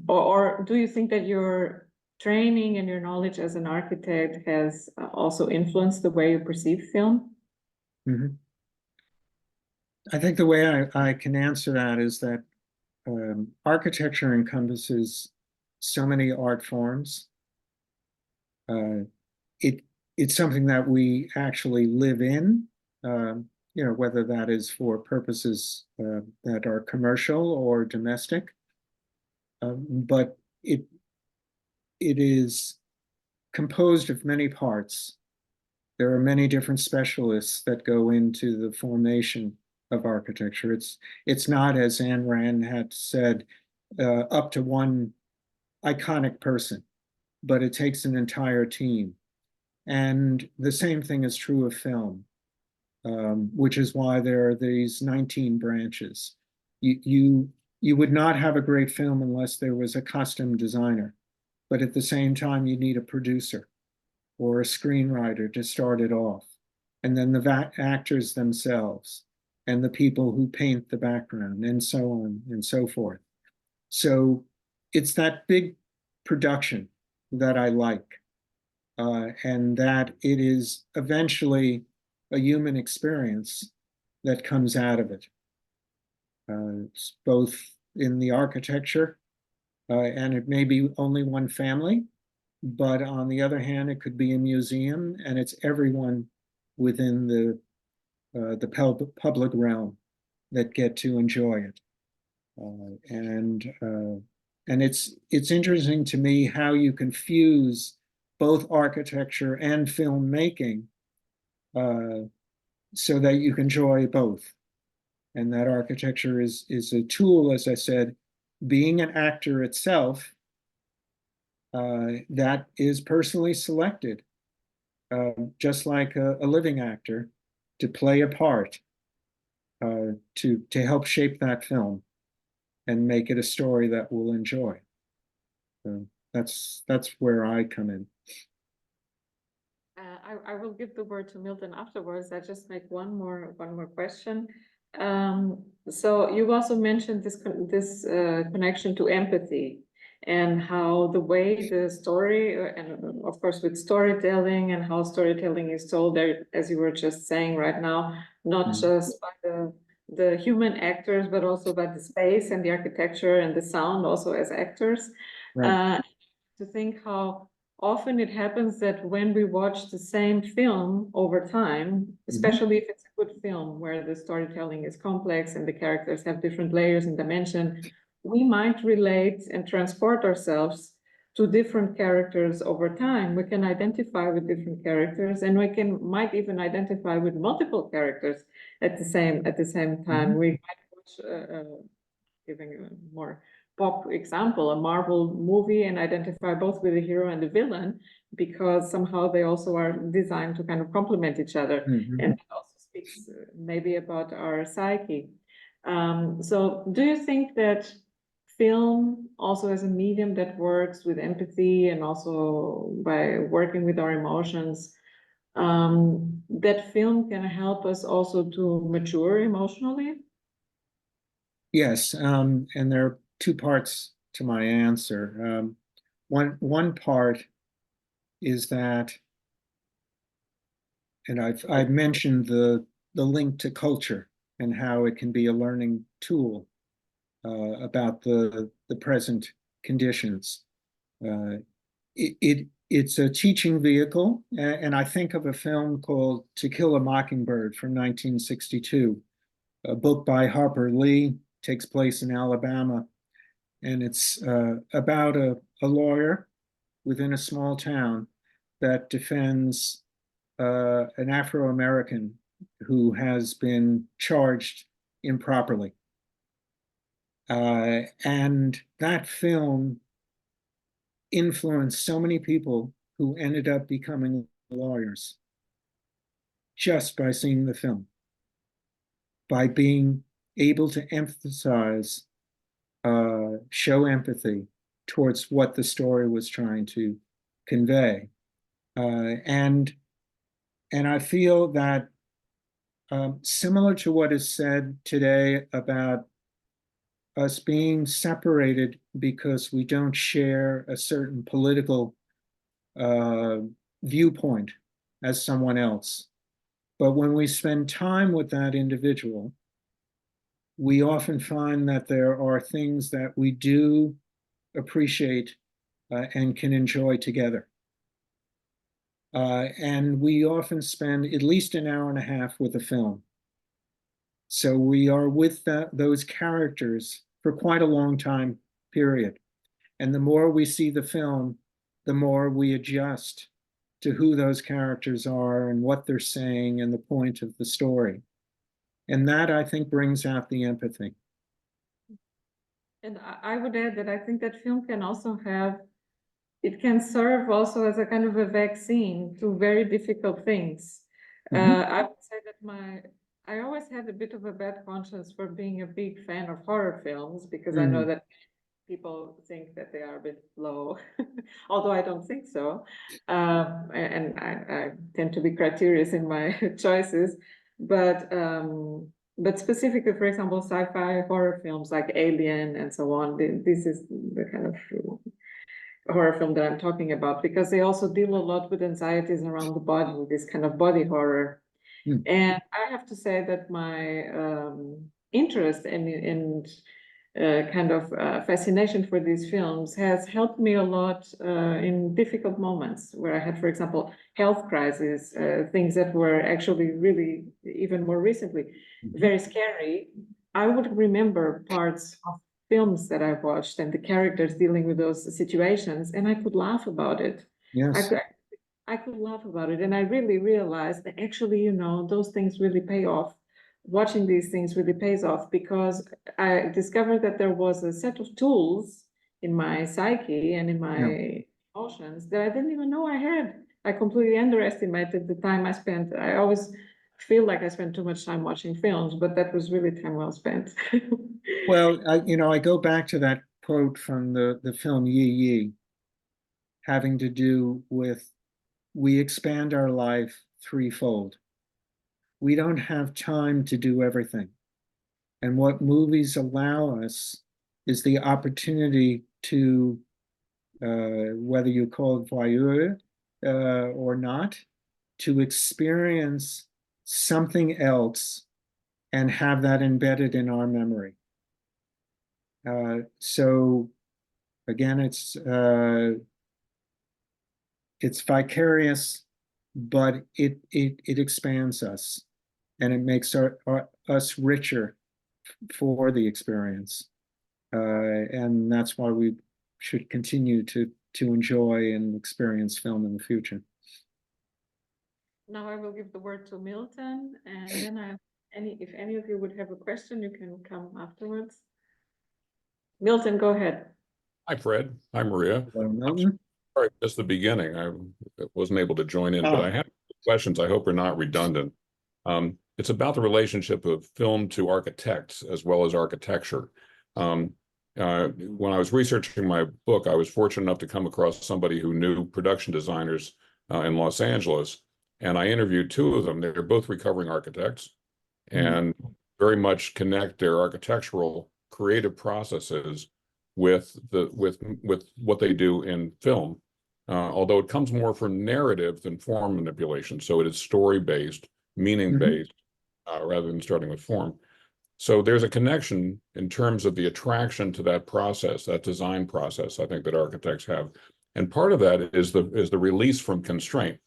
Or do you think that your training and your knowledge as an architect has also influenced the way you perceive film? Mhm. I think the way I can answer that is that architecture encompasses so many art forms. It it's something that we actually live in, whether that is for purposes that are commercial or domestic. But it is composed of many parts. There are many different specialists that go into the formation of architecture. It's not, as Ayn Rand had said, up to one iconic person, but it takes an entire team. And the same thing is true of film, which is why there are these 19 branches. You would not have a great film unless there was a costume designer, but at the same time, you need a producer or a screenwriter to start it off, and then the actors themselves, and the people who paint the background, and so on and so forth. So it's that big production that I like, and that it is eventually a human experience that comes out of it. It's both in the architecture, and it may be only one family, but on the other hand, it could be a museum, and it's everyone within the public realm that get to enjoy it. And it's interesting to me how you can fuse both architecture and filmmaking so that you can enjoy both. And that architecture is a tool, as I said, being an actor itself, that is personally selected, just like a living actor, to play a part, to help shape that film and make it a story that we'll enjoy. So that's where I come in. I will give the word to Milton afterwards. I just make one more question. So you also mentioned this connection to empathy, and how the way the story, and of course with storytelling, and how storytelling is told there, as you were just saying right now, not just by the human actors, but also by the space and the architecture and the sound also as actors. Right. To think how often it happens that when we watch the same film over time, especially if it's a good film where the storytelling is complex and the characters have different layers and dimension, we might relate and transport ourselves to different characters over time. We can identify with different characters, and we might even identify with multiple characters at the same time. Mhm. We might watch, giving a more pop example, a Marvel movie, and identify both with the hero and the villain, because somehow they also are designed to kind of complement each other. Mhm. And it also speaks maybe about our psyche. So do you think that film also as a medium that works with empathy and also by working with our emotions, that film can help us also to mature emotionally? Yes, and there are two parts to my answer. One part is that, and I've mentioned the link to culture and how it can be a learning tool about the present conditions. It's a teaching vehicle, and I think of a film called To Kill a Mockingbird from 1962, a book by Harper Lee, takes place in Alabama, and it's about a lawyer within a small town that defends an Afro-American who has been charged improperly. And that film influenced so many people who ended up becoming lawyers just by seeing the film, by being able to emphasize, show empathy towards what the story was trying to convey. And I feel that similar to what is said today about us being separated because we don't share a certain political uh, viewpoint as someone else. But when we spend time with that individual, we often find that there are things that we do appreciate and can enjoy together. And we often spend at least an hour and a half with a film. So we are with those characters for quite a long time period. And the more we see the film, the more we adjust to who those characters are and what they're saying and the point of the story. And that, I think, brings out the empathy. And I would add that I think that film can also it can serve also as a kind of a vaccine to very difficult things. I would say that I always had a bit of a bad conscience for being a big fan of horror films, because I know that people think that they are a bit low, although I don't think so. And I tend to be criterious in my choices, but specifically, for example, sci-fi horror films like Alien and so on, this is the kind of horror film that I'm talking about, because they also deal a lot with anxieties around the body, this kind of body horror. And I have to say that my interest and kind of fascination for these films has helped me a lot in difficult moments where I had, for example, health crises, things that were actually really, even more recently, very scary. I would remember parts of films that I watched and the characters dealing with those situations, and I could laugh about it. Yes. I could laugh about it, and I really realized that actually, those things really pay off. Watching these things really pays off, because I discovered that there was a set of tools in my psyche and in Yeah. my emotions that I didn't even know I had. I completely underestimated the time I spent. I always feel like I spent too much time watching films, but that was really time well spent. Well, I go back to that quote from the film Yi Yi, having to do with we expand our life threefold. We don't have time to do everything. And what movies allow us is the opportunity to, whether you call it voyeur or not, to experience something else and have that embedded in our memory. So again, it's vicarious, but it expands us and it makes us richer for the experience. and that's why we should continue to enjoy and experience film in the future. Now I will give the word to Milton, and then if any of you would have a question, you can come afterwards. Milton, go ahead. Hi, Fred. Hi, Maria. Hello, Milton. Sorry, just the beginning. I wasn't able to join in, but I have questions I hope are not redundant. It's about the relationship of film to architects as well as architecture. When I was researching my book, I was fortunate enough to come across somebody who knew production designers in Los Angeles, and I interviewed two of them. They're both recovering architects and very much connect their architectural creative processes with what they do in film, although it comes more from narrative than form manipulation. So it is story-based, meaning-based, rather than starting with form. So there's a connection in terms of the attraction to that process, that design process, I think, that architects have. And part of that is the release from constraint.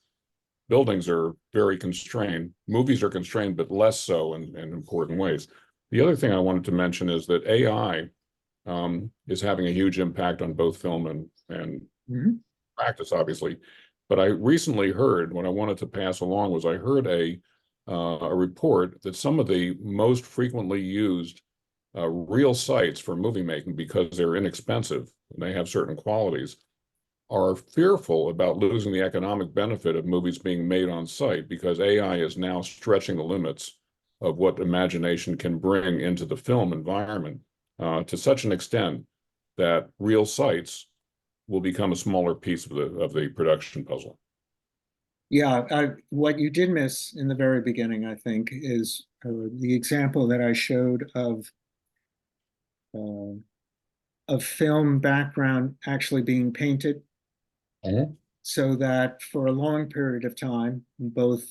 Buildings are very constrained. Movies are constrained, but less so in important ways. The other thing I wanted to mention is that AI is having a huge impact on both film and practice, obviously. But I recently heard, what I wanted to pass along was I heard a report that some of the most frequently used real sites for movie making, because they're inexpensive and they have certain qualities, are fearful about losing the economic benefit of movies being made on site, because AI is now stretching the limits of what imagination can bring into the film environment to such an extent that real sites will become a smaller piece of the production puzzle. Yeah, what you did miss in the very beginning, I think, is the example that I showed of film background actually being painted, so that for a long period of time, both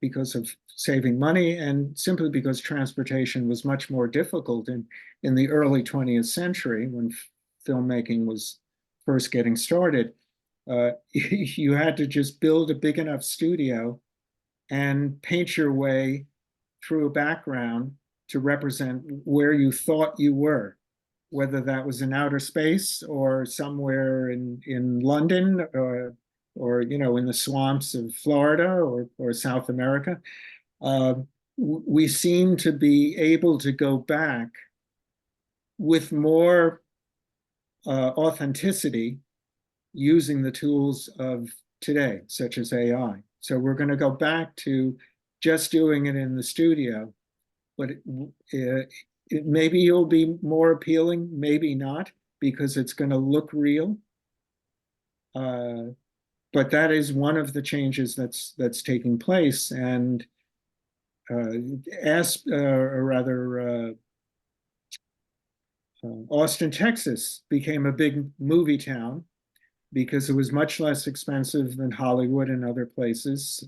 because of saving money and simply because transportation was much more difficult in the early 20th century when filmmaking was first getting started, you had to just build a big enough studio and paint your way through a background to represent where you thought you were, whether that was in outer space or somewhere in London or in the swamps of Florida or South America. We seem to be able to go back with more authenticity using the tools of today, such as AI. So we're going to go back to just doing it in the studio, but maybe it'll be more appealing, maybe not, because it's going to look real. But that is one of the changes that's taking place. And Austin, Texas became a big movie town because it was much less expensive than Hollywood and other places.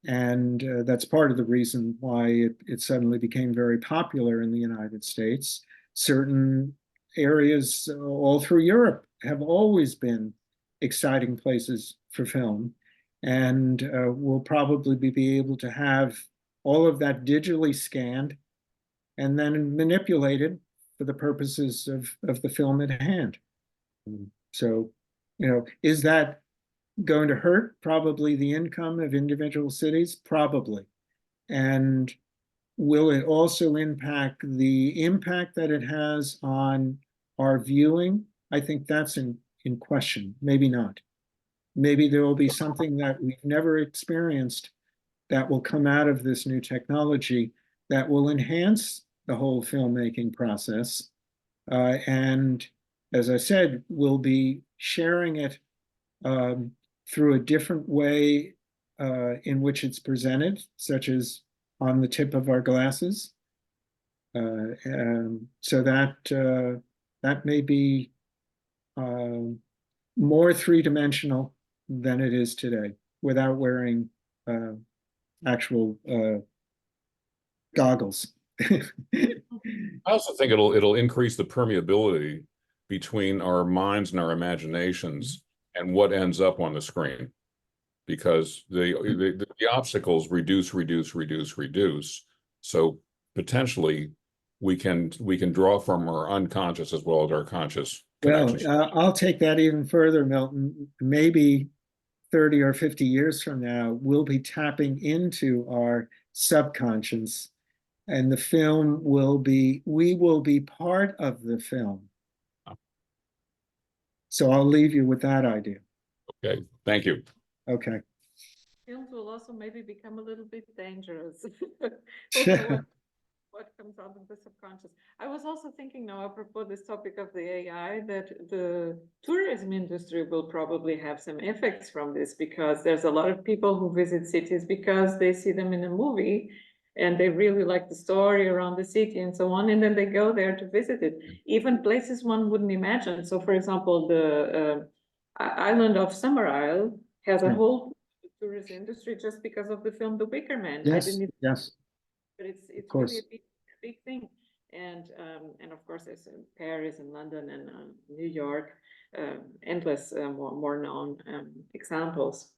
And that's part of the reason why it suddenly became very popular in the United States. Certain areas all through Europe have always been exciting places for film. And we'll probably be able to have all of that digitally scanned and then manipulated for the purposes of the film at hand. So, is that going to hurt probably the income of individual cities? Probably. And will it also impact the impact that it has on our viewing? I think that's in question. Maybe not. Maybe there will be something that we've never experienced that will come out of this new technology that will enhance the whole filmmaking process. And as I said, we'll be sharing it through a different way in which it's presented, such as on the tip of our glasses. So that may be more three-dimensional than it is today, without wearing actual goggles. I also think it'll increase the permeability between our minds and our imaginations and what ends up on the screen, because the obstacles reduce. So potentially we can draw from our unconscious as well as our conscious Well, connections. I'll take that even further, Milton. Maybe 30 or 50 years from now, we'll be tapping into our subconscious, and the film we will be part of the film. So I'll leave you with that idea. Okay, thank you. Okay. Films will also maybe become a little bit dangerous. Also, what comes out of the subconscious. I was also thinking now, apropos this topic of the AI, that the tourism industry will probably have some effects from this, because there's a lot of people who visit cities because they see them in a movie and they really like the story around the city and so on, and then they go there to visit it, even places one wouldn't imagine. So for example, the island of Summer Isle has a whole tourist industry just because of the film The Wicker Man. I Yes, didn't even, yes, but it's of course. really a big thing. And of course there's Paris and London and New York, endless more known examples.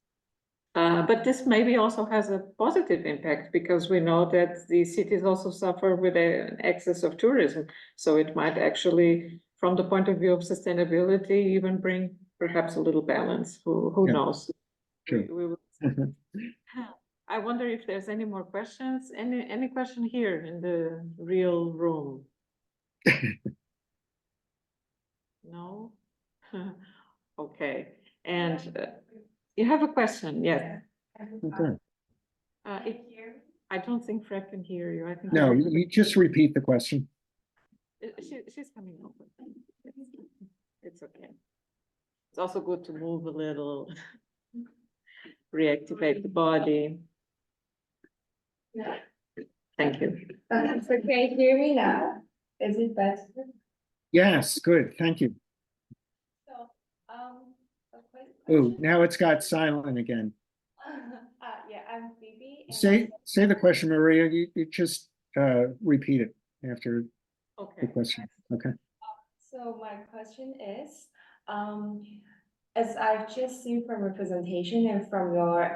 But this maybe also has a positive impact, because we know that the cities also suffer with an excess of tourism. So it might actually, from the point of view of sustainability, even bring perhaps a little balance. Who Yeah. knows? True. We will. I wonder if there's any more questions. Any question here in the real room? No? Okay. And you have a question? Yes. Okay. I don't think Fred can hear you. I think No, you just repeat the question. she's coming over. It's okay. It's also good to move a little, reactivate the body. Thank you. So can you hear me now? Is it better? Yes, good, thank you. So, a quick Oh, question. now it's got silent again. Yeah, I'm Phoebe. And Say the question, Maria. You just repeat it after the Okay. question. Okay. So my question is, as I've just seen from your presentation and from your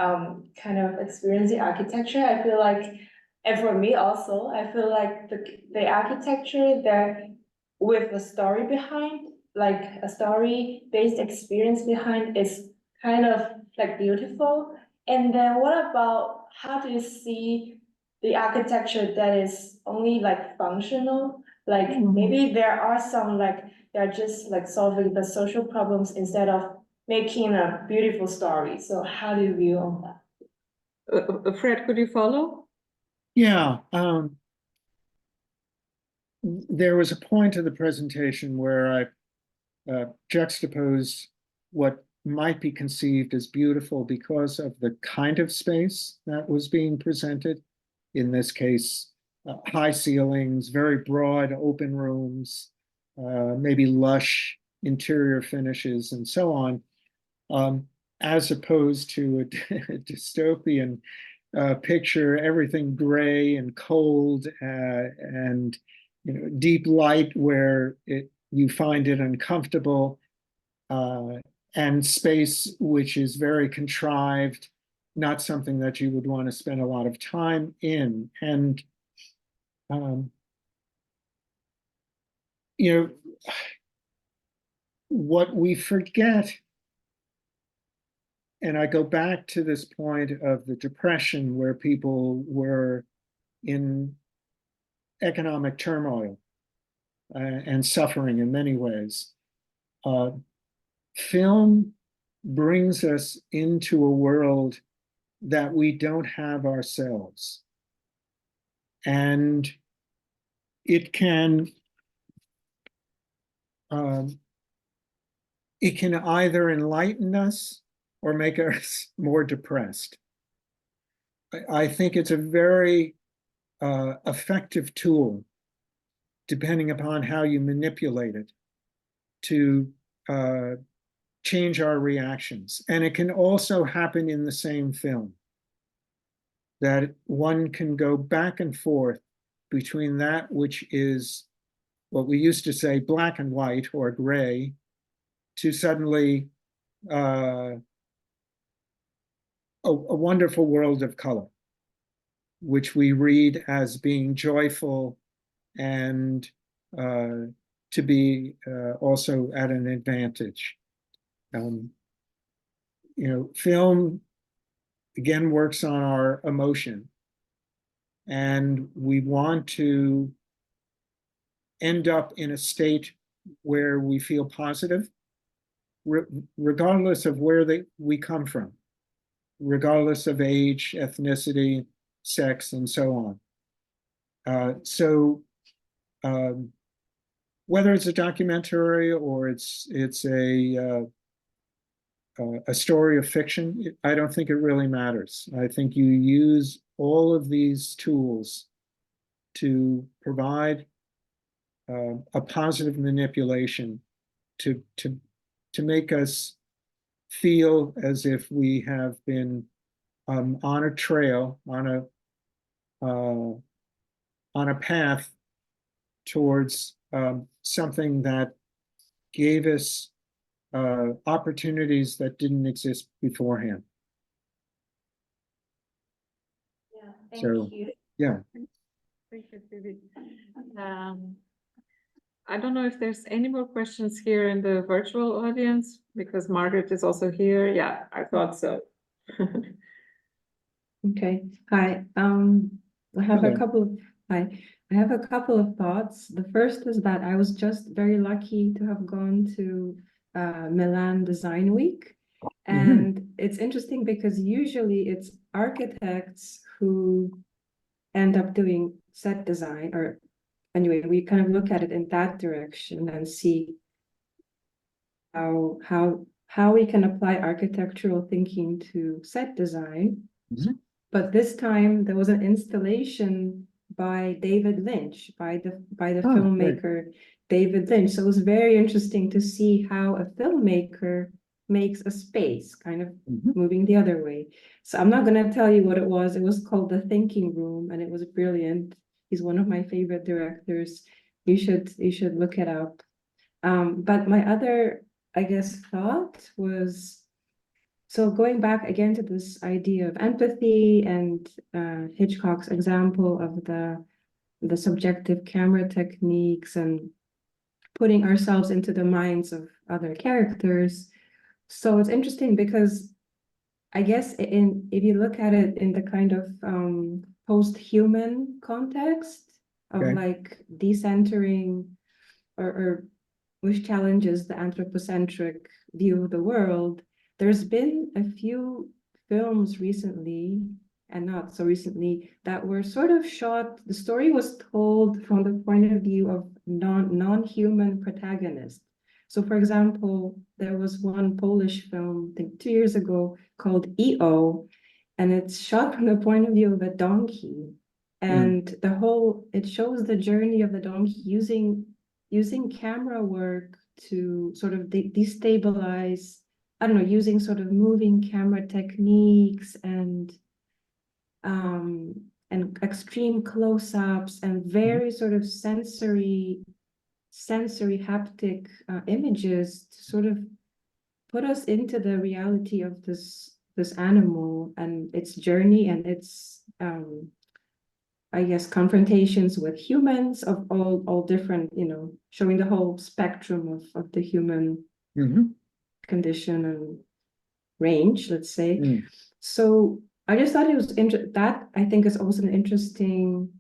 kind of experience in architecture, I feel like, and for me also, I feel like the architecture that with a story behind, like a story-based experience behind, is kind of like beautiful. And then what about, how do you see the architecture that is only like functional? Like maybe there are some like they're just like solving the social problems instead of making a beautiful story. So how do you view on that? Fred, could you follow? Yeah. There was a point of the presentation where I juxtaposed what might be conceived as beautiful because of the kind of space that was being presented. In this case, high ceilings, very broad open rooms, maybe lush interior finishes, and so on, as opposed to a dystopian picture, everything gray and cold, and deep light where you find it uncomfortable, and space which is very contrived, not something that you would want to spend a lot of time in. And what we forget, and I go back to this point of the Depression, where people were in economic turmoil and suffering in many ways. Film brings us into a world that we don't have ourselves. And it can either enlighten us or make us more depressed. I think it's a very effective tool, depending upon how you manipulate it, to change our reactions. And it can also happen in the same film, that one can go back and forth between that which is what we used to say black and white or gray, to suddenly a wonderful world of color, which we read as being joyful and to be also at an advantage. Film again works on our emotion, and we want to end up in a state where we feel positive, regardless of where we come from, regardless of age, ethnicity, sex, and so on. Whether it's a documentary or it's a story of fiction, I don't think it really matters. I think you use all of these tools to provide a positive manipulation to make us feel as if we have been on a trail, on a path towards something that gave us opportunities that didn't exist beforehand. Yeah, thank So, you. yeah. Thank you, Phoebe. I don't know if there's any more questions here in the virtual audience, because Margaret is also here. Yeah, I thought so. Okay, hi. I have a Hello. couple of I have a couple of thoughts. The first is that I was just very lucky to have gone to Milan Design Week. And it's interesting because usually it's architects who end up doing set design, or anyway, we kind of look at it in that direction and see how we can apply architectural thinking to set design. But this time there was an installation by David Lynch, by the filmmaker David Lynch. So it was very interesting to see how a filmmaker makes a space, kind of moving the other way. So I'm not going to tell you what it was. It was called The Thinking Room, and it was brilliant. He's one of my favorite directors. You should look it up. But my other, I guess, thought was, so going back again to this idea of empathy and Hitchcock's example of the subjective camera techniques and putting ourselves into the minds of other characters. So it's interesting because I guess if you look at it in the kind of post-human context of like decentering or which challenges the anthropocentric view of the world, there's been a few films recently, and not so recently, that were sort of shot. The story was told from the point of view of non-human protagonists. So, for example, there was one Polish film, I think 2 years ago, called EO, and it's shot from the point of view of a donkey. And it shows the journey of the donkey using camera work to sort of destabilize, I don't know, using sort of moving camera techniques and extreme close-ups and very sort of sensory haptic images to sort of put us into the reality of this animal and its journey and its I guess confrontations with humans of all different, showing the whole spectrum of the human condition and range, let's say. So I just thought it was that I think is also an interesting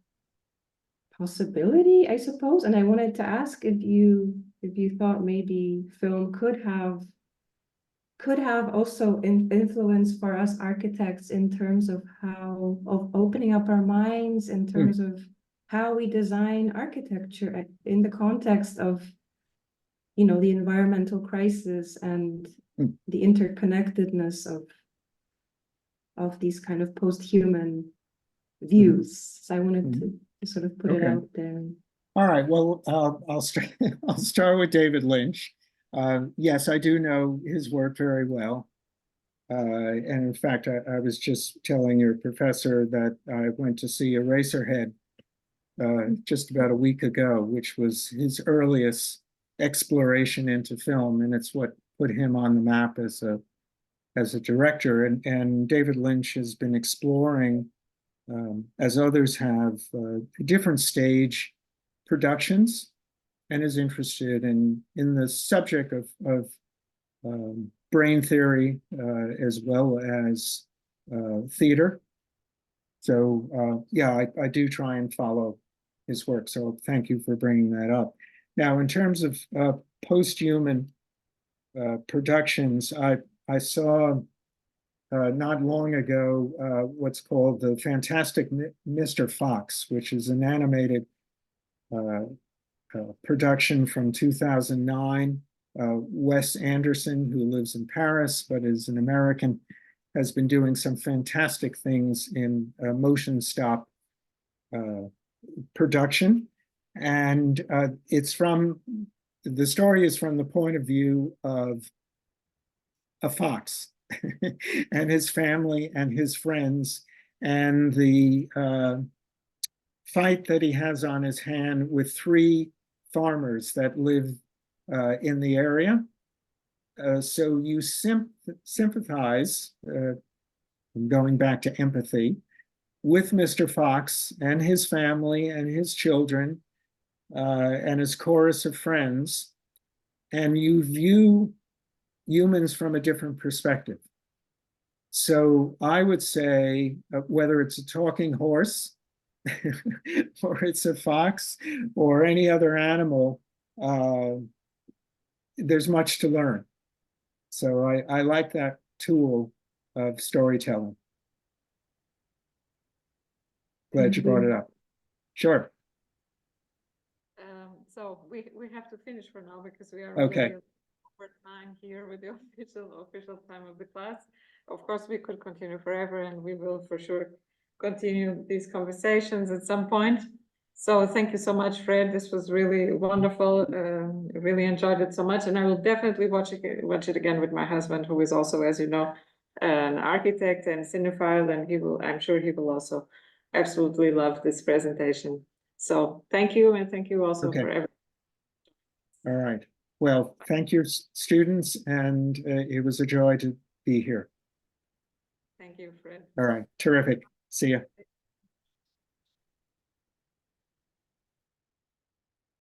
possibility, I suppose. And I wanted to ask if you thought maybe film could have also influence for us architects in terms of opening up our minds, in terms of how we design architecture in the context of, the environmental crisis and the interconnectedness of these kind of post-human views. So I wanted to sort of put it out there. All right. Well, I'll start with David Lynch. Yes, I do know his work very well. And in fact, I was just telling your professor that I went to see Eraserhead just about a week ago, which was his earliest exploration into film, and it's what put him on the map as a director. And David Lynch has been exploring, as others have, a different stage productions and is interested in the subject of brain theory as well as theater. So yeah, I do try and follow his work. So thank you for bringing that up. Now, in terms of post-human productions, I saw not long ago what's called the Fantastic Mr. Fox, which is an animated production from 2009. Wes Anderson, who lives in Paris but is an American, has been doing some fantastic things in motion stop production. And the story is from the point of view of a fox and his family and his friends, and the fight that he has on his hand with 3 farmers that live in the area. So you sympathize, going back to empathy, with Mr. Fox and his family and his children and his chorus of friends, and you view humans from a different perspective. So I would say whether it's a talking horse or it's a fox or any other animal, there's much to learn. So I like that tool of storytelling. Glad you brought it up. Sure. So we have to finish for now because we are Okay. already over time here with the official time of the class. Of course, we could continue forever, and we will for sure continue these conversations at some point. So thank you so much, Fred. This was really wonderful. Really enjoyed it so much, and I will definitely watch it again with my husband, who is also, as you know, an architect and cinephile, and I'm sure he will also absolutely love this presentation. So thank you, and thank you also for everything. All right. Well, thank you, students, and it was a joy to be here. Thank you, Fred. All right. Terrific. See you.